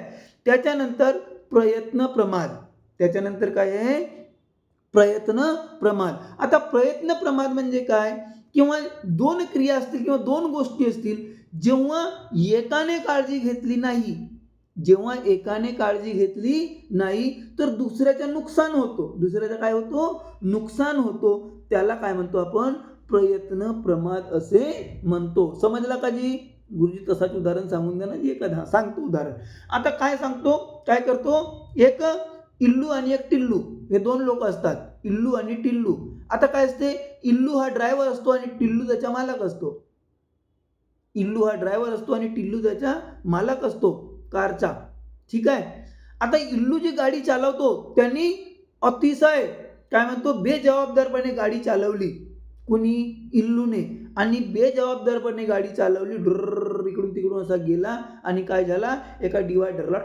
त्याच्यानंतर प्रयत्न प्रमाद. त्याच्यानंतर काय आहे, प्रयत्न प्रमाद. आता प्रयत्न प्रमाद म्हणजे काय, किंवा दोन क्रिया असतील किंवा दोन गोष्टी असतील, जेव्हा एकाने काळजी घेतली नाही तर दुसऱ्याचं नुकसान होतो. दुसऱ्याचं काय होतो, नुकसान होतो. त्याला काय म्हणतो आपण, प्रयत्न प्रमाद असे म्हणतो. समजला का जी? गुरुजी तसाच उदाहरण सांगून द्या ना जी, एखादा सांगतो उदाहरण. आता काय सांगतो, काय करतो, एक इल्लू आणि एक टिल्लू हे दोन लोक असतात, इल्लू आणि टिल्लू. आता काय असते, इल्लू हा ड्रायव्हर असतो आणि टिल्लू त्याचा मालक असतो. इल्लू हा ड्रायव्हर असतो आणि टिल्लू त्याचा मालक असतो कारचा. ठीक आहे. आता इल्लू जी गाडी चालवतो त्यांनी अतिशय काय म्हणतो, बेजबाबदारपणे गाडी चालवली. कुणी, इल्लूने. आणि बेजबाबदारपणे गाडी चालवली, इकडून तिकडून असा गेला आणि काय झाला, एका डिवायडरला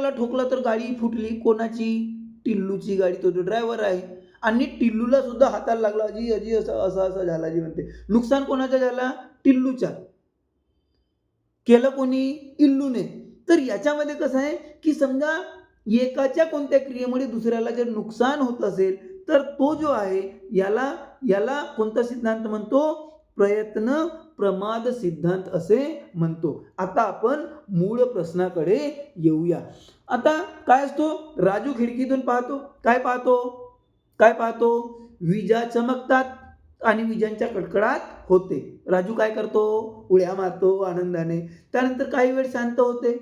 ठोकला तर गाडी फुटली. कोणाची? टिल्लूची गाडी. तो जो ड्रायव्हर आहे. आणि टिल्लूला सुद्धा हाताला लागला, अजी असं झाला जी म्हणते. नुकसान कोणाचा झाला, टिल्लूचा. केलं कोणी, इल्लूने. तर याच्यामध्ये कसं आहे की समजा एकाच्या कोणत्या क्रियेमुळे दुसऱ्याला जर नुकसान होत असेल तर तो जो आहे याला कोणता सिद्धांत म्हणतो, प्रयत्न प्रमाद सिद्धांत असे म्हणतो. आता आपण मूळ प्रश्नाकडे येऊया. आता काय असतो, राजू खिडकीतून पाहतो, काय पाहतो, विजा चमकतात आणि विजांच्या कडकडाट होते. राजू काय करतो, उड्या मारतो आनंदाने. त्यानंतर काही वेळ शांत होते,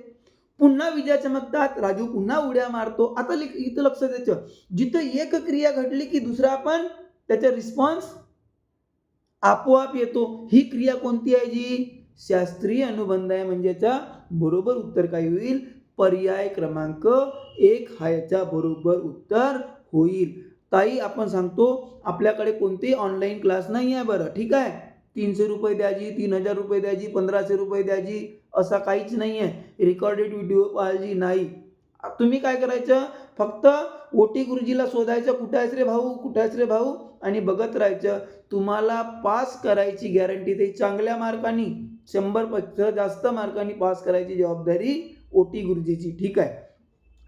पुन्हा विजा चमकतात, राजू पुन्हा उड्या मारतो. आता इथं लक्ष द्यायचं, जिथं एक क्रिया घडली की दुसरा आपण त्याचा रिस्पॉन्स आपोआप येतो. ही क्रिया कोणती आहे जी, शास्त्रीय अनुबंध आहे. म्हणजे याचा बरोबर उत्तर काय होईल, पर्याय क्रमांक 1 हा याचा बरोबर उत्तर होईल. ताई आपण सांगतो, आपल्याकडे कोणतेही ऑनलाईन क्लास नाही आहे बरं. ठीक आहे. 300 रुपये द्यायची, 3000 रुपये द्यायची, 1500 रुपये द्यायची, असा काहीच नाही आहे. रेकॉर्डेड व्हिडिओ पाहायची नाही. तुम्ही काय करायचं, फक्त ओटी गुरुजीला शोधायचं, कुठे आहेस रे भाऊ, आणि बघत राहायचं. तुम्हाला पास करायची गॅरंटी, ते चांगल्या मार्कांनी 100% जास्त मार्कांनी पास करायची जबाबदारी ओटी गुरुजीची. ठीक आहे.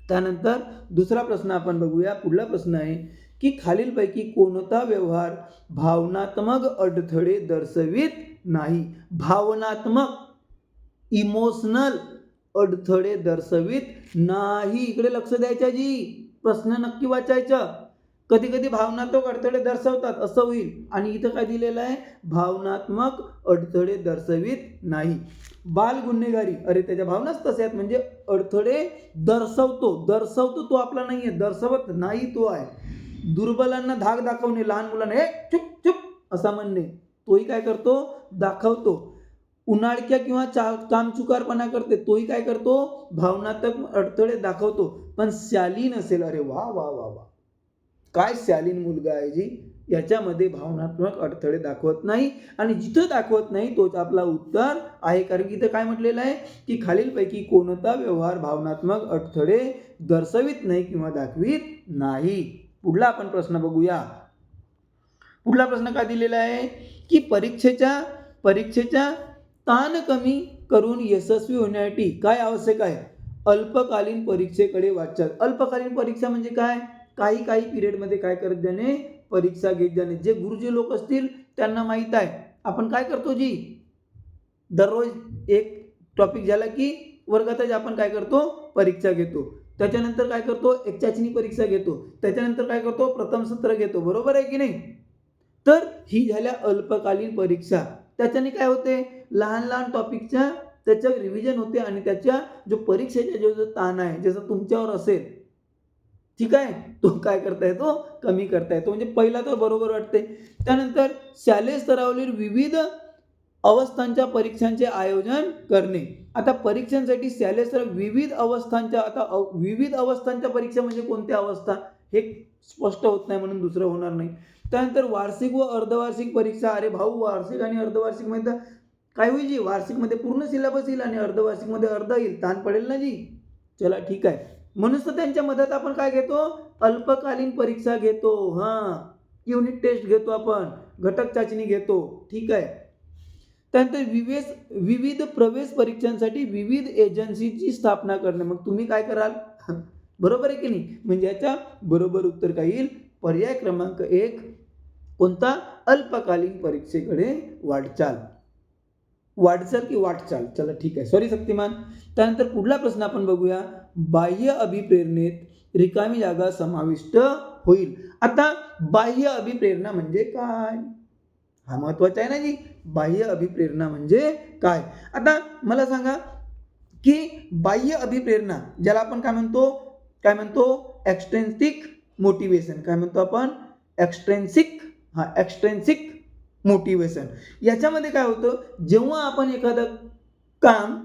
त्यानंतर दुसरा प्रश्न आपण बघूया. पुढला प्रश्न आहे की खालीलपैकी कोणता व्यवहार भावनात्मक अडथळे दर्शवित नाही. भावनात्मक इमोशनल अडथळे दर्शवित नाही. इकडे लक्ष द्यायचं जी, प्रश्न नक्की वाचायचा. कधी कधी भावनात्मक अडथळे दर्शवतात असं होईल, आणि इथं काय दिलेलं आहे, भावनात्मक अडथळे दर्शवित नाही. बाल गुन्हेगारी, अरे त्याच्या भावनाच तसे आहेत, म्हणजे अडथळे दर्शवतो तो आपला नाहीये, दर्शवत नाही तो आहे. दुर्बलांना धाक दाखवणे, लहान मुलांना हे चुप चुप असा म्हणणे, तोही काय करतो, दाखवतो. उन्हाळक्या किंवा कामचुकारपणा करते, तोही काय करतो, भावनात्मक अडथळे दाखवतो. पण शालीन असेल, अरे वा वा वा वा, काय शालीन मुलगा आहे जी, याच्यामध्ये भावनात्मक अडथळे दाखवत नाही. आणि जिथं दाखवत नाही तोच आपला उत्तर आहे, कारण की इथं काय म्हटलेलं आहे की खालीलपैकी कोणता व्यवहार भावनात्मक अडथळे दर्शवित नाही किंवा दाखवित नाही. पुढला आपण प्रश्न बघूया. पुढला प्रश्न काय दिलेला आहे की परीक्षेच्या ताण कमी करून यशस्वी होण्यासाठी काय आवश्यक आहे. अल्पकालीन परीक्षेकडे वाटचाल. अल्पकालीन परीक्षा म्हणजे काय, काही पिरियडमध्ये काय करत जाणे, परीक्षा घेत जाणे. जे गुरुजी लोक असतील त्यांना माहीत आहे. आपण काय करतो जी, दररोज एक टॉपिक झाला की वर्गातच आपण काय करतो, परीक्षा घेतो. त्याच्यानंतर काय करतो, एक चाचणी परीक्षा घेतो. त्याच्यानंतर काय करतो, प्रथम सत्र घेतो. बरोबर आहे की नाही. तर ही झाल्या अल्पकालीन परीक्षा. त्याच्याने काय होते, लहान लहान टॉपिकच्या त्याचं रिव्हिजन होते, आणि त्याच्या जो परीक्षेचा जो ताण आहे, जसं तुमच्यावर असेल, ठीक आहे, तो काय करता येतो, कमी करता येतो. म्हणजे पहिला तर बरोबर वाटते. त्यानंतर शालेय स्तरावरील विविध अवस्थांच्या परीक्षांचे आयोजन करणे. आता परीक्षांसाठी शालेय स्तर विविध अवस्थांच्या, आता विविध अवस्थांच्या परीक्षा म्हणजे कोणत्या अवस्था हे स्पष्ट होत नाही, म्हणून दुसरं होणार नाही. त्यानंतर वार्षिक व अर्धवार्षिक परीक्षा. अरे भाऊ, वार्षिक आणि अर्धवार्षिक मध्ये काय होईल जी, वार्षिक मध्ये पूर्ण सिलेबस येईल आणि अर्धवार्षिक मध्ये अर्धा येईल, ताण पडेल ना जी. चला ठीक आहे. म्हणून तर त्यांच्या मदत आपण काय घेतो, अल्पकालीन परीक्षा घेतो. युनिट टेस्ट घेतो आपण, घटक चाचणी घेतो, ठीक आहे. त्यानंतर विविध प्रवेश परीक्षांसाठी विविध एजन्सीची स्थापना करणे. मग तुम्ही काय कराल, बरोबर आहे की नाही. म्हणजे याच्या बरोबर उत्तर काय येईल, पर्याय क्रमांक 1 कोणता, अल्पकालीन परीक्षेकडे वाटचाल की वाटचाल. चला ठीक आहे, सॉरी शक्तिमान. त्यानंतर पुढला प्रश्न आपण बघूया. बाह्य अभिप्रेरणेत रिकामी जागा समाविष्ट होईल. आता बाह्य अभिप्रेरणा म्हणजे काय, हा महत्वाचा आहे ना जी. बाह्य अभिप्रेरणा म्हणजे काय. आता मला सांगा की बाह्य अभिप्रेरणा ज्याला आपण काय म्हणतो एक्स्ट्रिन्सिक मोटिवेशन. काय म्हणतो आपण, एक्स्ट्रिन्सिक मोटिवेशन. याच्यामध्ये काय होतं, जेव्हा आपण एखादं काम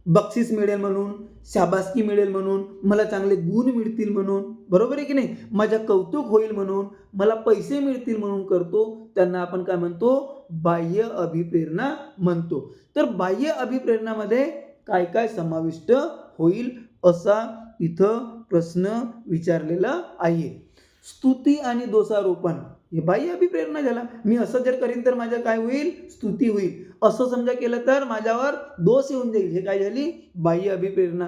बक्षीस मिळेल म्हणून, शाबासकी मिळेल म्हणून, मला चांगले गुण मिळतील म्हणून, बरोबर आहे की नाही, माझ्या कौतुक होईल म्हणून, मला पैसे मिळतील म्हणून करतो, त्यांना आपण काय म्हणतो, बाह्य अभिप्रेरणा म्हणतो. तर बाह्य अभिप्रेरणामध्ये काय काय समाविष्ट होईल असा इथं प्रश्न विचारलेला आहे. स्तुती आणि दोषारोपण हे बाह्य अभिप्रेरणा झाला. मी असं जर करीन तर माझ्या काय होईल, स्तुती होईल. असं समजा केलं तर माझ्यावर दोष येऊन जाईल, हे काय झाली, बाह्य अभिप्रेरणा.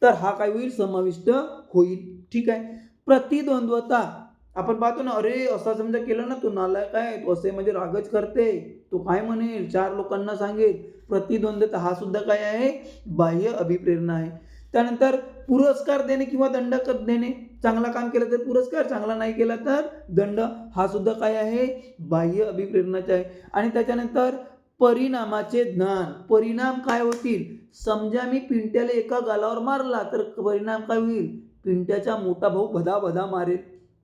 तर हा काय होईल, समाविष्ट होईल, ठीक आहे. प्रतिद्वंद्वता आपण पाहतो ना, अरे असं समजा केलं ना, तो नालायक आहे, तो असे म्हणजे रागच करते, तो काय म्हणेल, 4 लोकांना सांगेल. प्रतिद्वंद्वता हा सुद्धा काय आहे, बाह्य अभिप्रेरणा आहे. त्यानंतर पुरस्कार देणे किंवा दंड देणे. चांगला काम केलं तर पुरस्कार, चांगला नाही केला तर दंड, हा सुद्धा काय आहे, बाह्य अभिप्रेरणाचा आहे. आणि त्याच्यानंतर परिणामाचे ज्ञान. परिणाम काय होतील, समजा मी पिंट्याला एका गालावर मारला तर परिणाम काय होईल, पिंट्याचा मोठा भाऊ भदा मारेल,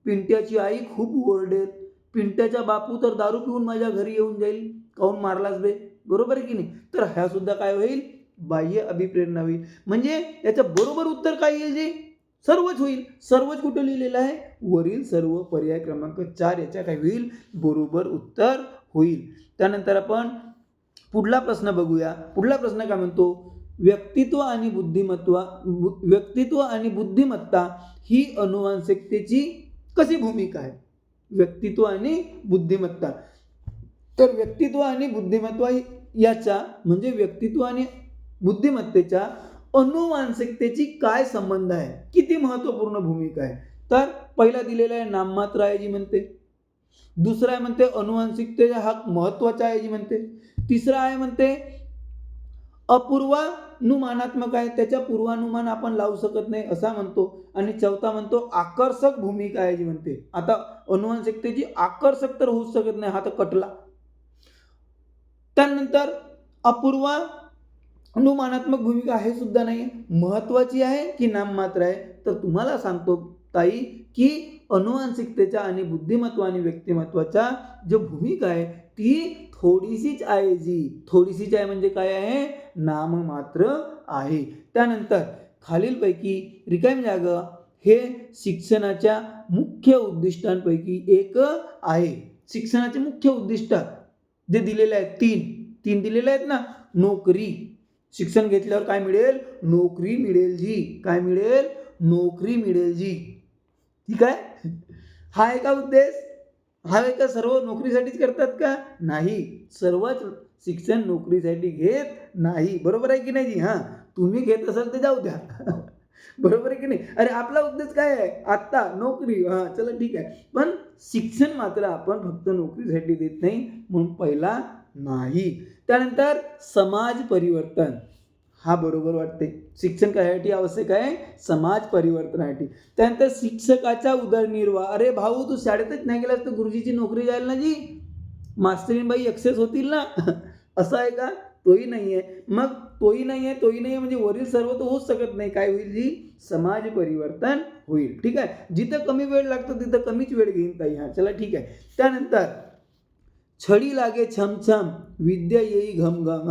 पिंट्याची आई खूप ओरडेल, पिंट्याचा बापू तर दारू पिऊन माझ्या घरी येऊन जाईल, काहून मारलास बे, बरोबर आहे की नाही. तर ह्या सुद्धा काय होईल, बाह्य अभिप्रेरणा होईल. म्हणजे याचं बरोबर उत्तर काय येईल जे, सर्वच होईल. सर्वच कुठं लिहिलेलं आहे, वरील सर्व पर्याय क्रमांक 4 याच्या काय होईल, बरोबर उत्तर होईल. त्यानंतर आपण पुढला प्रश्न बघूया. पुढला प्रश्न काय म्हणतो, व्यक्तित्व आणि बुद्धिमत्ता ही अनुवांशिकतेची कशी भूमिका आहे. व्यक्तित्व आणि बुद्धिमत्ता. तर व्यक्तित्व आणि बुद्धिमत्ता याचा म्हणजे व्यक्तित्व आणि बुद्धिमत्तेच्या अनुवांशिकतेची काय संबंध आहे, किती महत्त्वपूर्ण भूमिका आहे. तर पहिला दिलेला आहे नाममात्र आहे जी म्हणते, दुसरा आहे म्हणते अनुवांशिकतेचा हक महत्वाचा आहे जी म्हणते, तिसरा आहे म्हणते अपूर्वानुमानात्मक आहे, त्याच्या पूर्वानुमान आपण लावू शकत नाही असा म्हणतो, आणि चौथा म्हणतो आकर्षक भूमिका आहे जी म्हणते. आता अनुवांशिकतेची आकर्षक तर होऊच शकत नाही, हा तर कटला. त्यानंतर अपूर्वानुमानात्मक भूमिका हे सुद्धा नाही, महत्वाची आहे की नाममात्र आहे. तर तुम्हाला सांगतो ताई की अनुवांशिकतेच्या आणि बुद्धिमत्व आणि व्यक्तिमत्वाच्या जो भूमिका आहे ती थोडीशीच आहे, जी थोडीशीच आहे म्हणजे काय आहे, नाममात्र आहे. त्यानंतर खालीलपैकी रिकामी जागा हे शिक्षणाच्या मुख्य उद्दिष्टांपैकी एक आहे. शिक्षणाचे मुख्य उद्दिष्ट जे दिलेले आहेत तीन दिलेले आहेत ना, नोकरी, शिक्षण घेतल्यावर काय मिळेल, नोकरी मिळेल जी, काय मिळेल, नोकरी मिळेल जी. ठीक आहे, हा आहे का उद्देश, हा आहे का सर्व नोकरीसाठीच करतात का, नाही, सर्वच शिक्षण नोकरीसाठी घेत नाही. बरोबर आहे की नाही जी, तुम्ही घेत असाल तर जाऊ द्या. बरोबर आहे की नाही. अरे आपला उद्देश काय आहे आत्ता, नोकरी, चला ठीक आहे, पण शिक्षण मात्र आपण फक्त नोकरीसाठी देत नाही, म्हणून पहिला नाही. त्यानंतर समाज परिवर्तन, हा बरोबर वाटते, शिक्षण कशासाठी आवश्यक आहे, समाज परिवर्तनासाठी. त्यानंतर शिक्षकाचा उदरनिर्वाह, अरे भाऊ तू शाळेतच नाही गेलास तर गुरुजीची नोकरी जाईल ना जी, मास्तरीनबाई एक्सेस होतील ना. असं आहे का, तोही नाही आहे. मग तोही नाही आहे म्हणजे वरील सर्व तर होऊच शकत नाही, काय होईल जी, समाज परिवर्तन होईल. ठीक आहे, जिथं कमी वेळ लागतो तिथं कमीच वेळ घेईन ताई, चला ठीक आहे. त्यानंतर छडी लागे छमछम विद्या येई घमघम,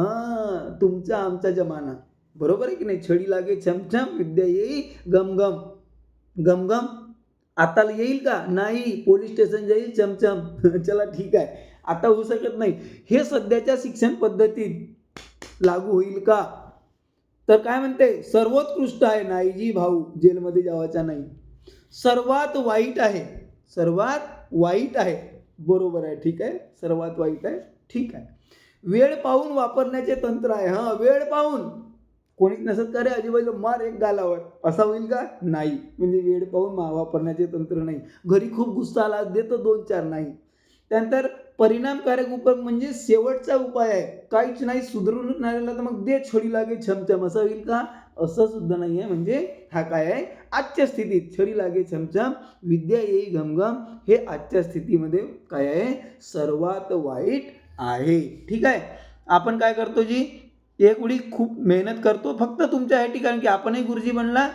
तुमचा आमचा जमाना, बरोबर आहे की नाही, छडी लागे छमछम विद्या येई घमघम. घमघम आता येईल का, नाही, पोलीस स्टेशन जाईल चमचम. चला ठीक आहे, आता होऊ शकत नाही. हे सध्याच्या शिक्षण पद्धतीत लागू होईल का, तर काय म्हणते, सर्वोत्कृष्ट आहे, नाही जी भाऊ, जेलमध्ये जावायचा नाही. सर्वात वाईट आहे, सर्वात वाईट आहे, बरोबर आहे, ठीक आहे, सर्वात वाईट आहे, ठीक आहे. वेळ पाहून वापरण्याचे तंत्र आहे, वेळ पाहून, कोणीच नसत का रे आजूबाजूला मार एक गालावर, असा होईल का, नाही, म्हणजे वेळ पाहून वापरण्याचे तंत्र नाही. घरी खूप गुस्सा आला देतो 2-4, नाही. त्यानंतर परिणामकारक उपाय म्हणजे शेवटचा उपाय आहे, काहीच नाही सुधरून नाही राहिला तर मग दे छडी लागे छमछम, असं होईल का, असं सुद्धा नाही आहे. म्हणजे हा काय आहे, आजच्या स्थितीत छडी लागे छमछम विद्या येई घमघम हे आजच्या स्थितीमध्ये काय आहे, सर्वात वाईट आहे. ठीक आहे, आपण काय करतो जी, एक वेळी खूप मेहनत करतो फक्त तुमच्यासाठी, कारण की आपणही गुरुजी बनला,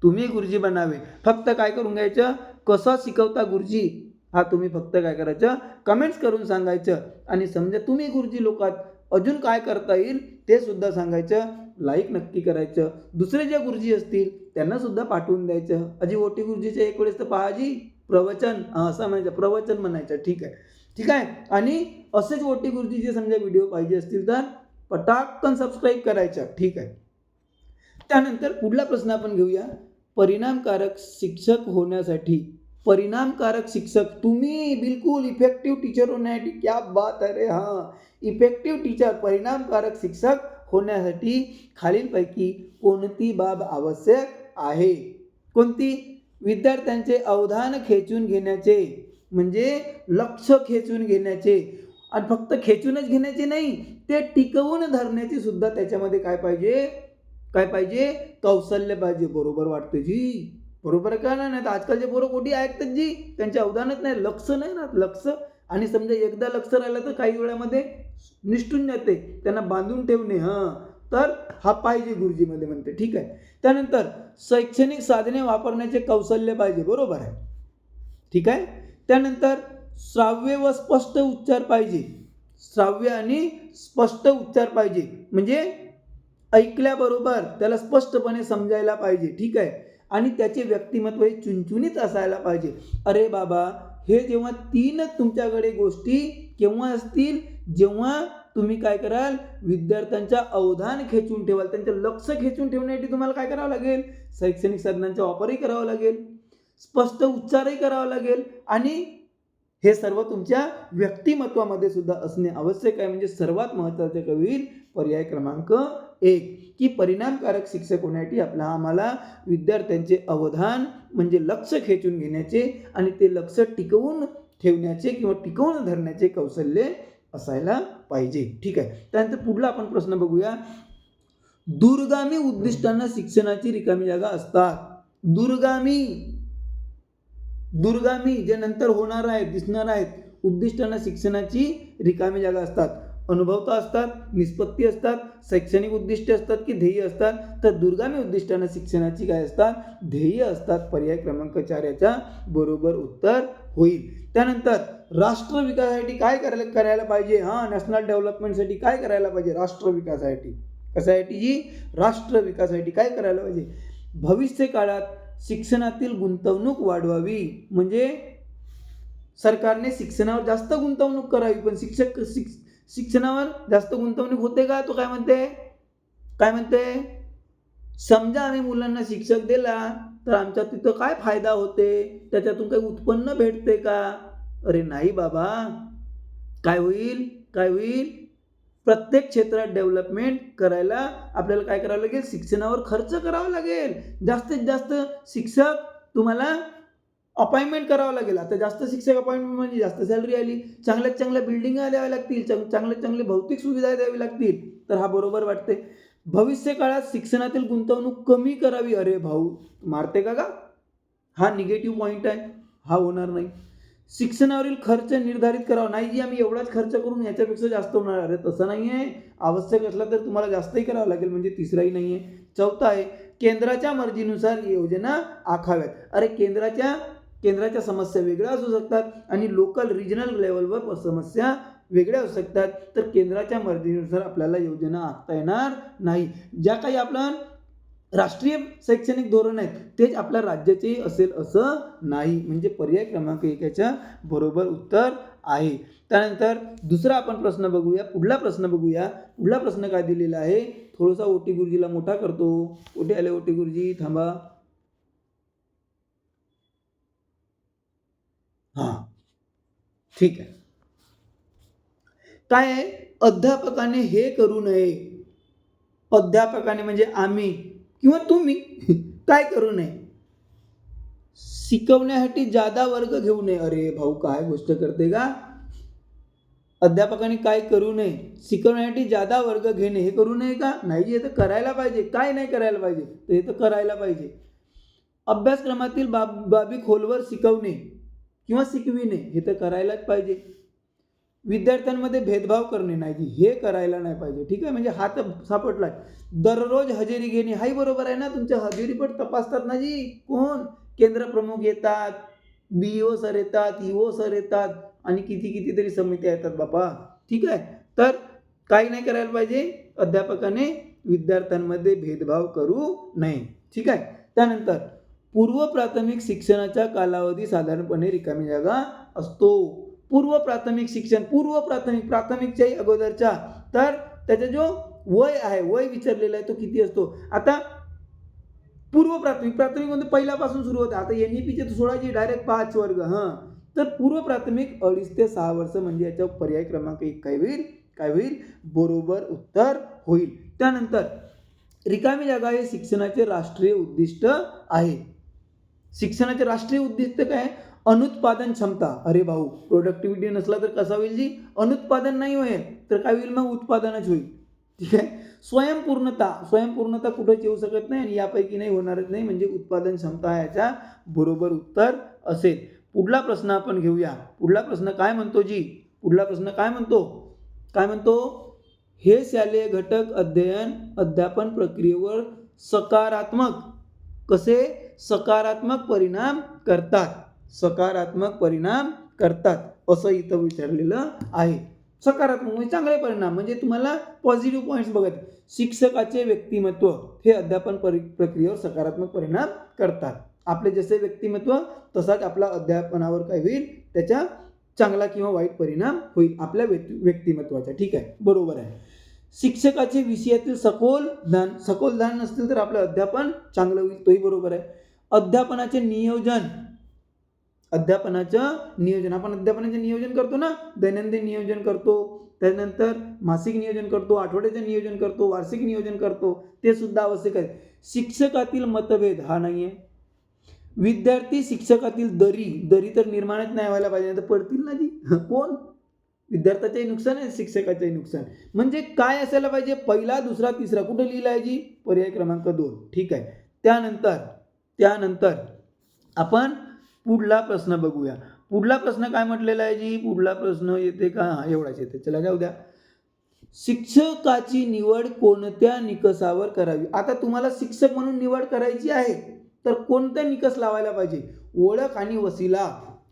तुम्ही गुरुजी बनावे. फक्त काय करून घ्यायचं, कसं शिकवता गुरुजी, हा तुम्ही फक्त काय करायचं, कमेंट्स करून सांगायचं, आणि समजा तुम्ही गुरुजी लोकात अजून काय करता येईल ते सुद्धा सांगायचं, लाईक नक्की करायचं, दुसरे जे गुरुजी असतील त्यांना सुद्धा पाठवून द्यायचं. अजी ओटी गुरुजीच्या एक वेळेस तर पहाजी प्रवचन, असं म्हणायचं, प्रवचन म्हणायचं. ठीक आहे, ठीक आहे, आणि असेच ओटी गुरुजीचे समजा व्हिडिओ पाहिजे असतील तर पटाकन सबस्क्राईब करायचं. ठीक आहे. त्यानंतर पुढला प्रश्न आपण घेऊया, परिणामकारक शिक्षक होण्यासाठी, परिणामकारक शिक्षक, तुम्ही बिलकुल इफेक्टिव्ह टीचर होण्यासाठी, क्या बात आहे रे, इफेक्टिव्ह टीचर, परिणामकारक शिक्षक होण्यासाठी खालीलपैकी कोणती बाब आवश्यक आहे, कोणती, विद्यार्थ्यांचे अवधान खेचून घेण्याचे, म्हणजे लक्ष खेचून घेण्याचे, आणि फक्त खेचूनच घेण्याचे नाही, ते टिकवून धरण्याची सुद्धा त्याच्यामध्ये काय पाहिजे, काय पाहिजे, कौशल्य पाहिजे. बरोबर वाटतं जी, बरोबर का नाही, तर आजकालचे पोरं कोठी ऐकतात जी, त्यांचे अवधानच नाही, लक्ष नाही ना, लक्ष, आणि समजा एकदा लक्ष राहिलं तर काही वेळामध्ये निष्ठून जाते, त्यांना बांधून ठेवणे, तर हा पाहिजे गुरुजीमध्ये म्हणते. ठीक आहे. त्यानंतर शैक्षणिक साधने वापरण्याचे कौशल्य पाहिजे, बरोबर आहे, ठीक आहे. त्यानंतर श्राव्य व स्पष्ट उच्चार पाहिजे, श्राव्य आणि स्पष्ट उच्चार पाहिजे, म्हणजे ऐकल्याबरोबर त्याला स्पष्टपणे समजायला पाहिजे. ठीक आहे, आणि त्याचे व्यक्तिमत्व हे चुनचुनीत असायला पाहिजे. अरे बाबा, हे जेव्हा 3 तुमच्याकडे गोष्टी केव्हा असतील, जेव्हा तुम्ही काय कराल, विद्यार्थ्यांचा अवधान खेचून ठेवाल, त्यांचं लक्ष खेचून ठेवण्यासाठी तुम्हाला काय करावं लागेल, शैक्षणिक साधनांचा वापरही करावा लागेल, स्पष्ट उच्चारही करावा लागेल, आणि हे सर्व तुमच्या व्यक्तिमत्वामध्ये सुद्धा असणे आवश्यक आहे. म्हणजे सर्वात महत्त्वाचे काय होईल, पर्याय क्रमांक 1 की परिणामकारक शिक्षक होण्यासाठी आम्हाला विद्यार्थ्यांचे अवधान म्हणजे लक्ष खेचून घेण्याचे आणि ते लक्ष टिकवून ठेवण्याचे किंवा टिकवून धरण्याचे कौशल्य असायला पाहिजे. ठीक आहे. त्यानंतर पुढला आपण प्रश्न बघूया. दूरगामी उद्दिष्टांना शिक्षणाची रिकामी जागा असतात. दूरगामी जे नंतर होणार आहेत, दिसणार आहेत, उद्दिष्टांना शिक्षणाची रिकामी जागा असतात. अनुभवता असतात, निष्पत्ती असतात, शैक्षणिक उद्दिष्टे असतात की ध्येय असतात. तर दूरगामी उद्दिष्टांना शिक्षणाची काय असतात? ध्येय असतात. पर्याय क्रमांक 4 याचा बरोबर उत्तर होईल. त्यानंतर राष्ट्र विकासासाठी काय करायला पाहिजे? नॅशनल डेव्हलपमेंटसाठी काय करायला पाहिजे? राष्ट्र विकासासाठी कशासाठी जी? राष्ट्र विकासासाठी काय करायला पाहिजे? भविष्य काळात शिक्षणातील गुंतवणूक वाढवावी. म्हणजे सरकारने शिक्षणावर जास्त गुंतवणूक करावी. पण शिक्षणावर जास्त गुंतवणूक होते का? तो काय म्हणते? समजा आम्ही मुलांना शिक्षक दिला तर आमच्या तिथं काय फायदा होते? त्याच्यातून काही उत्पन्न भेटते का? अरे नाही बाबा. काय होईल? प्रत्येक क्षेत्रात डेव्हलपमेंट करायला आपल्याला काय करावं लागेल? शिक्षणावर खर्च करावा लागेल. जास्तीत जास्त शिक्षक तुम्हाला अपॉइंटमेंट करावं लागेल. आता जास्त शिक्षक अपॉइंटमेंट म्हणजे जास्त सॅलरी आली, चांगल्या बिल्डिंगा द्याव्या लागतील, चांगले भौतिक सुविधा द्यावी लागतील. तर हा बरोबर वाटते. भविष्य काळात शिक्षणातील गुंतवणूक कमी करावी. अरे भाऊ मारते का? हा निगेटिव्ह पॉईंट आहे. हा होणार नाही. शिक्षणावरील खर्च निर्धारित करावा. नाही जी आम्ही एवढाच खर्च करून याच्यापेक्षा जास्त होणार. अरे तसं नाही आहे. आवश्यक असलं तर तुम्हाला जास्तही करावं लागेल. म्हणजे तिसराही नाही आहे. चौथा आहे केंद्राच्या मर्जीनुसार योजना आखाव्यात. अरे केंद्राच्या समस्या वेगळ्या असू शकतात आणि लोकल रिजनल लेवलवर समस्या वेगळ्या असू शकतात. तर केंद्राच्या मर्जीनुसार आपल्याला योजना आखता येणार नाही. ज्या काही आपलं राष्ट्रीय शैक्षणिक धोरण आहेत तेच आपल्या राज्याचे असेल असं नाही. म्हणजे पर्याय क्रमांक 1 याच्या बरोबर उत्तर आहे. त्यानंतर दुसरा आपण प्रश्न बघूया. पुढला प्रश्न काय दिलेला आहे? थोडासा ओटी गुरुजीला मोठा करतो. कुठे आले ओटी गुरुजी? थांबा. ठीक आहे. काय आहे? अध्यापकाने हे करू नये. अध्यापकाने म्हणजे आम्ही किंवा तुम्ही काय करू नये? शिकवण्यासाठी जादा वर्ग घेऊ नये. अरे भाऊ काय गोष्ट करते का? अध्यापकाने काय करू नये? शिकवण्यासाठी जादा वर्ग घेणे. हे करू नये का? नाही. हे तर करायला पाहिजे. काय नाही करायला पाहिजे? तर हे तर करायला पाहिजे. अभ्यासक्रमातील बाबी खोलवर शिकवणे किंवा शिकविणे हे तर करायलाच पाहिजे. विद्यार्थ्यांमध्ये भेदभाव करणे नाही, हे करायला नाही पाहिजे. ठीक आहे. म्हणजे हा तर सापडलाय. दररोज हजेरी घेणे हाही बरोबर आहे ना. तुमच्या हजेरी पण तपासतात ना जी. कोण? केंद्र प्रमुख येतात, BEO सर येतात, EO सर येतात आणि कितीतरी समित्या येतात बाबा. ठीक आहे. तर काही नाही करायला पाहिजे. अध्यापकाने विद्यार्थ्यांमध्ये भेदभाव करू नये. ठीक आहे. त्यानंतर पूर्व प्राथमिक शिक्षणाचा कालावधी साधारणपणे रिकामी जागा असतो. पूर्व प्राथमिक शिक्षण, प्राथमिकच्याही अगोदरचा, तर त्याचा जो वय विचारलेला आहे तो किती असतो? आता पूर्व प्राथमिक म्हणजे पहिल्यापासून सुरू होते. आता NEPचे 16 डायरेक्ट 5 वर्ग. तर पूर्व प्राथमिक 2.5 ते 6 वर्ष म्हणजे याचा पर्याय क्रमांक 1 काय होईल? बरोबर उत्तर होईल. त्यानंतर रिकामी जागा हे शिक्षणाचे राष्ट्रीय उद्दिष्ट आहे. शिक्षणाचे राष्ट्रीय उद्दिष्ट काय? अनुत्पादन क्षमता. अरे भाऊ प्रोडक्टिव्हिटी नसला तर कसा होईल जी? अनुत्पादन नाही होईल तर काय होईल? मग उत्पादनच होईल. ठीक आहे. स्वयंपूर्णता कुठेच येऊ शकत नाही आणि यापैकी नाही होणारच नाही. म्हणजे उत्पादन क्षमता याचा बरोबर उत्तर असेल. पुढला प्रश्न आपण घेऊया. पुढला प्रश्न काय म्हणतो जी? काय म्हणतो? हे शालेय घटक अध्यापन प्रक्रियेवर सकारात्मक परिणाम करतात असं इथं विचारलेलं आहे. सकारात्मक म्हणजे चांगले परिणाम, म्हणजे तुम्हाला पॉझिटिव्ह पॉईंट्स बघत. शिक्षकाचे व्यक्तिमत्व हे अध्यापन प्रक्रियेवर सकारात्मक परिणाम करतात. आपले जसे व्यक्तिमत्व तसाच आपला अध्यापनावर काय होईल? त्याचा चांगला किंवा वाईट परिणाम होईल आपल्या व्यक्तिमत्वाचा. ठीक आहे. बरोबर आहे. शिक्षकाचे विषयातील सखोल ज्ञान नसतील तर आपलं अध्यापन चांगलं होईल. तोही बरोबर आहे. अध्यापनाचे नियोजन अध्यापनाचं नियोजन, आपण अध्यापनाचे नियोजन करतो ना, दैनंदिन नियोजन करतो, त्यानंतर मासिक नियोजन करतो, आठवड्याचं नियोजन करतो, वार्षिक नियोजन करतो, ते सुद्धा आवश्यक आहे. शिक्षकातील मतभेद हा नाही आहे. विद्यार्थी शिक्षकातील दरी तर निर्माणच नाही व्हायला पाहिजे, तर पडतील ना जी कोण, विद्यार्थ्याचंही नुकसान आहे, शिक्षकाचंही नुकसान. म्हणजे काय असायला पाहिजे, पहिला दुसरा तिसरा कुठं लिहिला आहे जी, पर्याय क्रमांक 2. ठीक आहे. त्यानंतर आपण पुढला प्रश्न बघूया. पुढला प्रश्न काय म्हटलेला आहे जी, पुढला प्रश्न येते का, एवढाच येते, चला जाऊ द्या. शिक्षकाची निवड कोणत्या निकषावर करावी. आता तुम्हाला शिक्षक म्हणून निवड करायची आहे, तर कोणता निकष लावायला पाहिजे, ओळख आणि वसिला.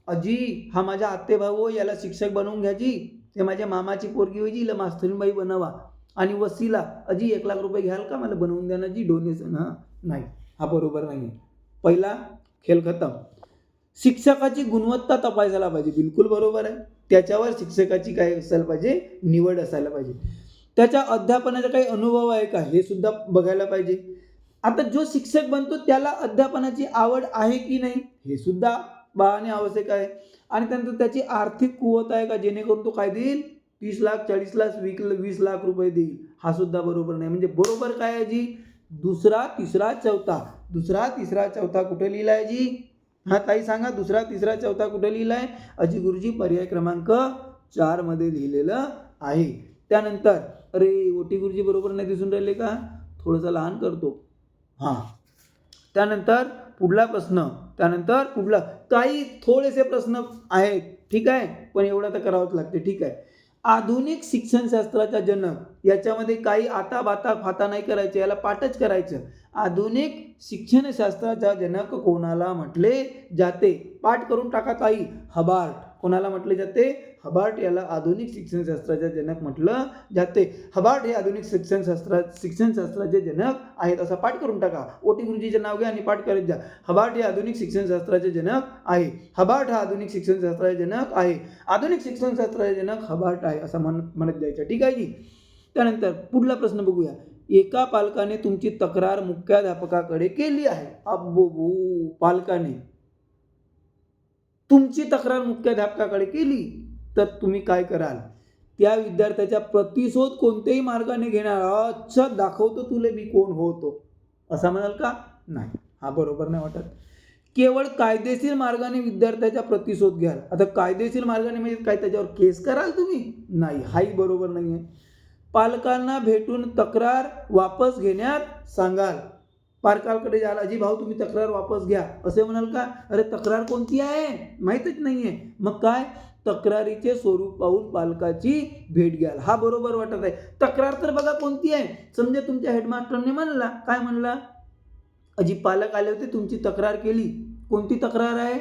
अजी हा माझा आत्ते भाऊ, याला शिक्षक बनवून घ्यायची, ते माझ्या मामाची पोरगी होईची, हिला मास्तरीनबाई बनवा. आणि वसिला, अजी 1,00,000 रुपये घ्याल का, मला बनवून द्या ना जी, डोनेशन. नाही, हा बरोबर नाही. पहिला खेळ खतम. शिक्षकाची गुणवत्ता तपासायला पाहिजे, बिलकुल बरोबर आहे. त्याच्यावर शिक्षकाची काय असायला पाहिजे, निवड असायला पाहिजे. त्याच्या अध्यापनाचा काही अनुभव आहे का, हे सुद्धा बघायला पाहिजे. आता जो शिक्षक बनतो त्याला अध्यापनाची आवड आहे की नाही, हे सुद्धा पाहणे आवश्यक आहे. आणि त्यानंतर त्याची आर्थिक कुवत आहे का, जेणेकरून तो काय देईल, 30 लाख 40 लाख 20 लाख रुपये देईल, हा सुद्धा बरोबर नाही. म्हणजे बरोबर काय आहे जी, दुसरा तिसरा चौथा कुठे लिहिला आहे जी, हा ताई सांगा, दुसरा तिसरा चौथा कुठे लिहिला आहे, अजी गुरुजी पर्याय क्रमांक 4 मध्ये लिहिलेलं आहे. त्यानंतर अरे ओटी गुरुजी बरोबर नाही दिसून राहिले का, थोडंसं लहान करतो. त्यानंतर पुढला प्रश्न, काही थोडेसे प्रश्न आहेत, ठीक आहे, पण एवढा तर करावंच लागते. ठीक आहे. आधुनिक शिक्षणशास्त्राचा जनक, याच्यामध्ये काही आता बाता फाता नाही करायचं, याला पाठच करायचं. आधुनिक शिक्षणशास्त्राचा जनक कोणाला म्हटले जाते, पाठ करून टाका ताई. हबार्ट. कोणाला म्हटले जाते, हबार्ट याला आधुनिक शिक्षणशास्त्राचे जनक म्हटलं जाते. हबार्ट हे आधुनिक शिक्षणशास्त्राचे जनक आहेत, असा पाठ करून टाका. ओटी गुरुजीचे नाव घ्या आणि पाठ करत जा. हबार्ट हे आधुनिक शिक्षणशास्त्राचे जनक आहे. हबार्ट हा आधुनिक शिक्षणशास्त्राचे जनक आहे. आधुनिक शिक्षणशास्त्राचे जनक हबार्ट आहे, असं म्हणत जायचं. ठीक आहे जी. त्यानंतर पुढला प्रश्न बघूया. एका पालकाने तुमची तक्रार मुख्याध्यापकाकडे केली आहे. पालकाने तुमची तक्रार मुख्याध्यापकाकडे केली, तर तुम्ही काय कराल, त्या विद्यार्थ्याचा प्रतिशोध कोणत्याही मार्गाने घेणार. अच्छा दाखवतो तुले मी कोण होतो, असा म्हणाल का, नाही, हा बरोबर नाही वाटत. केवळ कायदेशीर मार्गाने विद्यार्थ्याचा प्रतिशोध घ्याल. आता कायदेशीर मार्गाने म्हणजे काय, त्याच्यावर केस कराल तुम्ही, नाही, हाही बरोबर नाही आहे. पालकांना भेटून तक्रार वापस घेण्यात सांगाल. पालकांकडे जाल, अजी भाऊ तुम्ही तक्रार वापस घ्या, असे म्हणाल का, अरे तक्रार कोणती आहे माहीतच नाहीये, मग काय, तक्रारीचे स्वरूप पाहून पालकाची भेट घ्याल. हा बरोबर वाटत आहे. तक्रार तर बघा कोणती आहे. समजा तुमच्या हेडमास्टरने म्हणला, काय म्हणला, अजी पालक आले होते, तुमची तक्रार केली. कोणती तक्रार आहे,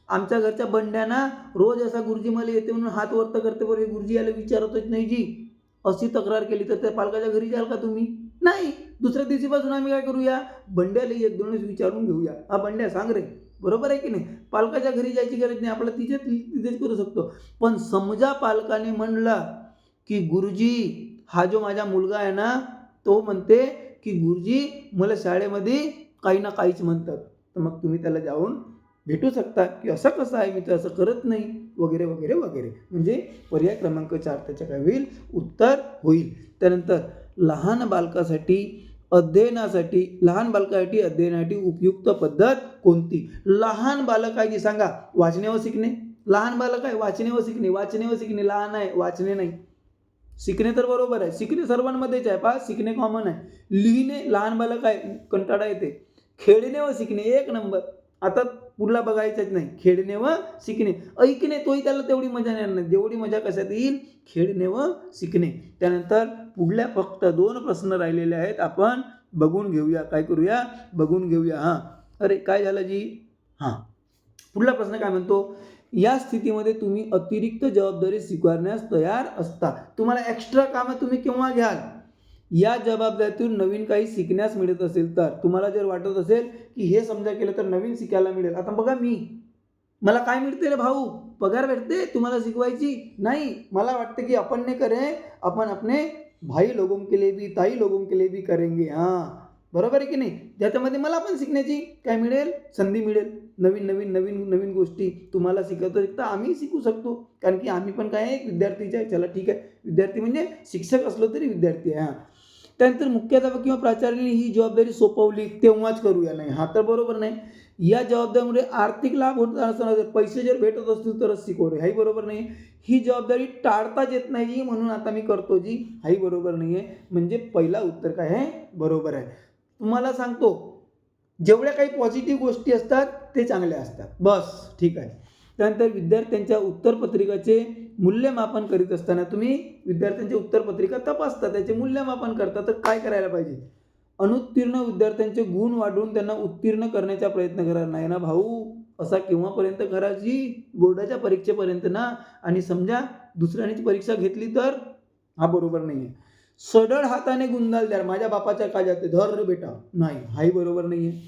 आमच्या घरच्या बंड्याना रोज असा गुरुजी मला येते म्हणून हात वरत करते, बरं गुरुजी याला विचारतच नाही जी, अशी तक्रार केली. तर त्या पालकाच्या घरी जाल का तुम्ही, नाही. दुसऱ्या दिवशीपासून आम्ही काय करूया, बंड्याला 1-2 विचारून घेऊया, हा बंड्या सांग रे, बरोबर आहे की नाही. पालकाच्या घरी जायची गरज नाही, आपल्याला तिथेच करू शकतो. पण समजा पालकाने म्हणला की गुरुजी हा जो माझा मुलगा आहे ना, तो म्हणते की गुरुजी मला शाळेमध्ये काही ना काहीच म्हणतात, तर मग तुम्ही त्याला जाऊन भेटू शकता की असं कसं आहे, मी तर असं करत नाही, वगैरे वगैरे वगैरे. म्हणजे पर्याय क्रमांक 4 त्याच्या काय होईल, उत्तर होईल. त्यानंतर लहान बालकासाठी अध्ययनासाठी उपयुक्त पद्धत कोणती. लहान बालक आहे की सांगा, वाचणे व शिकणे. लहान बालक आहे, वाचणे व शिकणे. लहान आहे, वाचणे नाही. शिकणे तर बरोबर आहे, शिकणे सर्वांमध्येच आहे, पहा शिकणे कॉमन आहे. लिहिणे लहान बालक आहे, कंटाळा येते. खेळणे व शिकणे 1 नंबर. आता पुढला बघायचंच नाही, खेळणे व शिकणे. ऐकणे तोही त्याला तेवढी मजा येणार नाही, जेवढी मजा कशात येईल, खेळणे व शिकणे. त्यानंतर पुढल्या फक्त 2 प्रश्न राहिलेले आहेत, आपण बघून घेऊया. काय करूया, बघून घेऊया. अरे काय झालं जी, पुढला प्रश्न काय म्हणतो, या स्थितीमध्ये तुम्ही अतिरिक्त जबाबदारी स्वीकारण्यास तयार असता. तुम्हाला एक्स्ट्रा कामं तुम्ही केव्हा घ्याल, या जबाबदारीतून नवीन काही शिकण्यास मिळत असेल तर. तुम्हाला जर वाटत असेल की हे समजा केलं तर नवीन शिकायला मिळेल. आता बघा मला काय मिळते रे भाऊ, पगार भेटते तुम्हाला शिकवायची, नाही, मला वाटतं की अपन ने करे, अपन अपने भाई लोगों के लिए भी, ताई लोगों के लिए भी करेंगे. बरोबर आहे की नाही. ज्याच्यामध्ये मला पण शिकण्याची काय मिळेल, संधी मिळेल. नवीन गोष्टी तुम्हाला शिकवतो तर आम्ही शिकू शकतो, कारण की आम्ही पण काय आहे, एक विद्यार्थीचे आहे. चला ठीक आहे, विद्यार्थी म्हणजे शिक्षक असलो तरी विद्यार्थी आहे. त्यानंतर मुख्याध्यापक किंवा प्राचार्याने ही जबाबदारी सोपवली तेव्हाच करूया, नाही हा तर बरोबर नाही. या जबाबदारीमुळे आर्थिक लाभ होत असताना पैसे जर भेटत असतील तरच शिकवू रे, हाही बरोबर नाही. ही जबाबदारी टाळताच येत नाही जी, म्हणून आता मी करतो जी, हाही बरोबर नाही आहे. म्हणजे पहिला उत्तर काय आहे, बरोबर आहे. तुम्हाला सांगतो, जेवढ्या काही पॉझिटिव्ह गोष्टी असतात ते चांगल्या असतात, बस ठीक आहे. त्यानंतर विद्यार्थ्यांच्या उत्तरपत्रिकाचे मूल्यमापन करीत असताना तुम्ही विद्यार्थ्यांची उत्तरपत्रिका तपासता, त्याचे मूल्यमापन करता, तर काय करायला पाहिजे? अनुत्तीर्ण विद्यार्थ्यांचे गुण वाढवून त्यांना उत्तीर्ण करण्याचा प्रयत्न करा. नाही ना भाऊ, असा केव्हापर्यंत करायची? बोर्डाच्या परीक्षेपर्यंत ना. आणि समजा दुसऱ्यानेच परीक्षा घेतली तर हा बरोबर नाही आहे. सढळ हाताने गुंडाल द्या, माझ्या बापाच्या काय जाते, धर रे बेटा, नाही हाही बरोबर नाही आहे.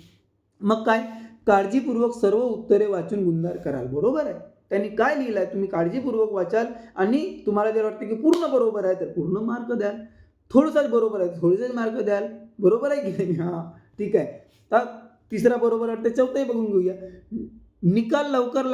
मग काय, काळजीपूर्वक सर्व उत्तरे वाचून गुंडार कराल, बरोबर आहे. त्यांनी काय लिहिलं आहे तुम्ही काळजीपूर्वक वाचाल, आणि तुम्हाला जर वाटतं की पूर्ण बरोबर आहे तर पूर्ण मार्क द्याल, थोडंसंच बरोबर आहे थोडेसेच मार्क द्याल, बरोबर आहे की नाही? हां ठीक आहे. तर तिसरा बरोबर वाटतं, चौथाही बघून घेऊया. निकाल लवकर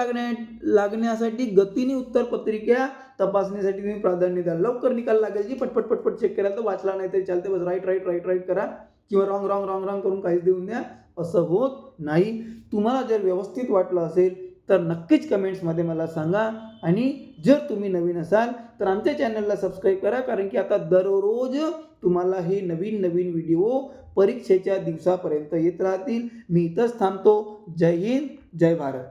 लागण्यासाठी गतीने उत्तरपत्रिका तपासणीसाठी तुम्ही प्राधान्य द्याल. लवकर निकाल लागायची, पटपट चेक करायला, तर वाचला नाही तरी चालते, बस राईट करा, किंवा रॉंग करून काहीच देऊन द्या, असं होत नाही. तुम्हाला जर व्यवस्थित वाटलं असेल तर नक्कीच कमेंट्समध्ये मला सांगा. आणि जर तुम्ही नवीन असाल तर आमच्या चॅनलला सबस्क्राईब करा, कारण की आता दररोज तुम्हाला हे नवीन व्हिडिओ परीक्षेच्या दिवसापर्यंत येत राहतील. मी इथंच थांबतो. जय हिंद, जय भारत.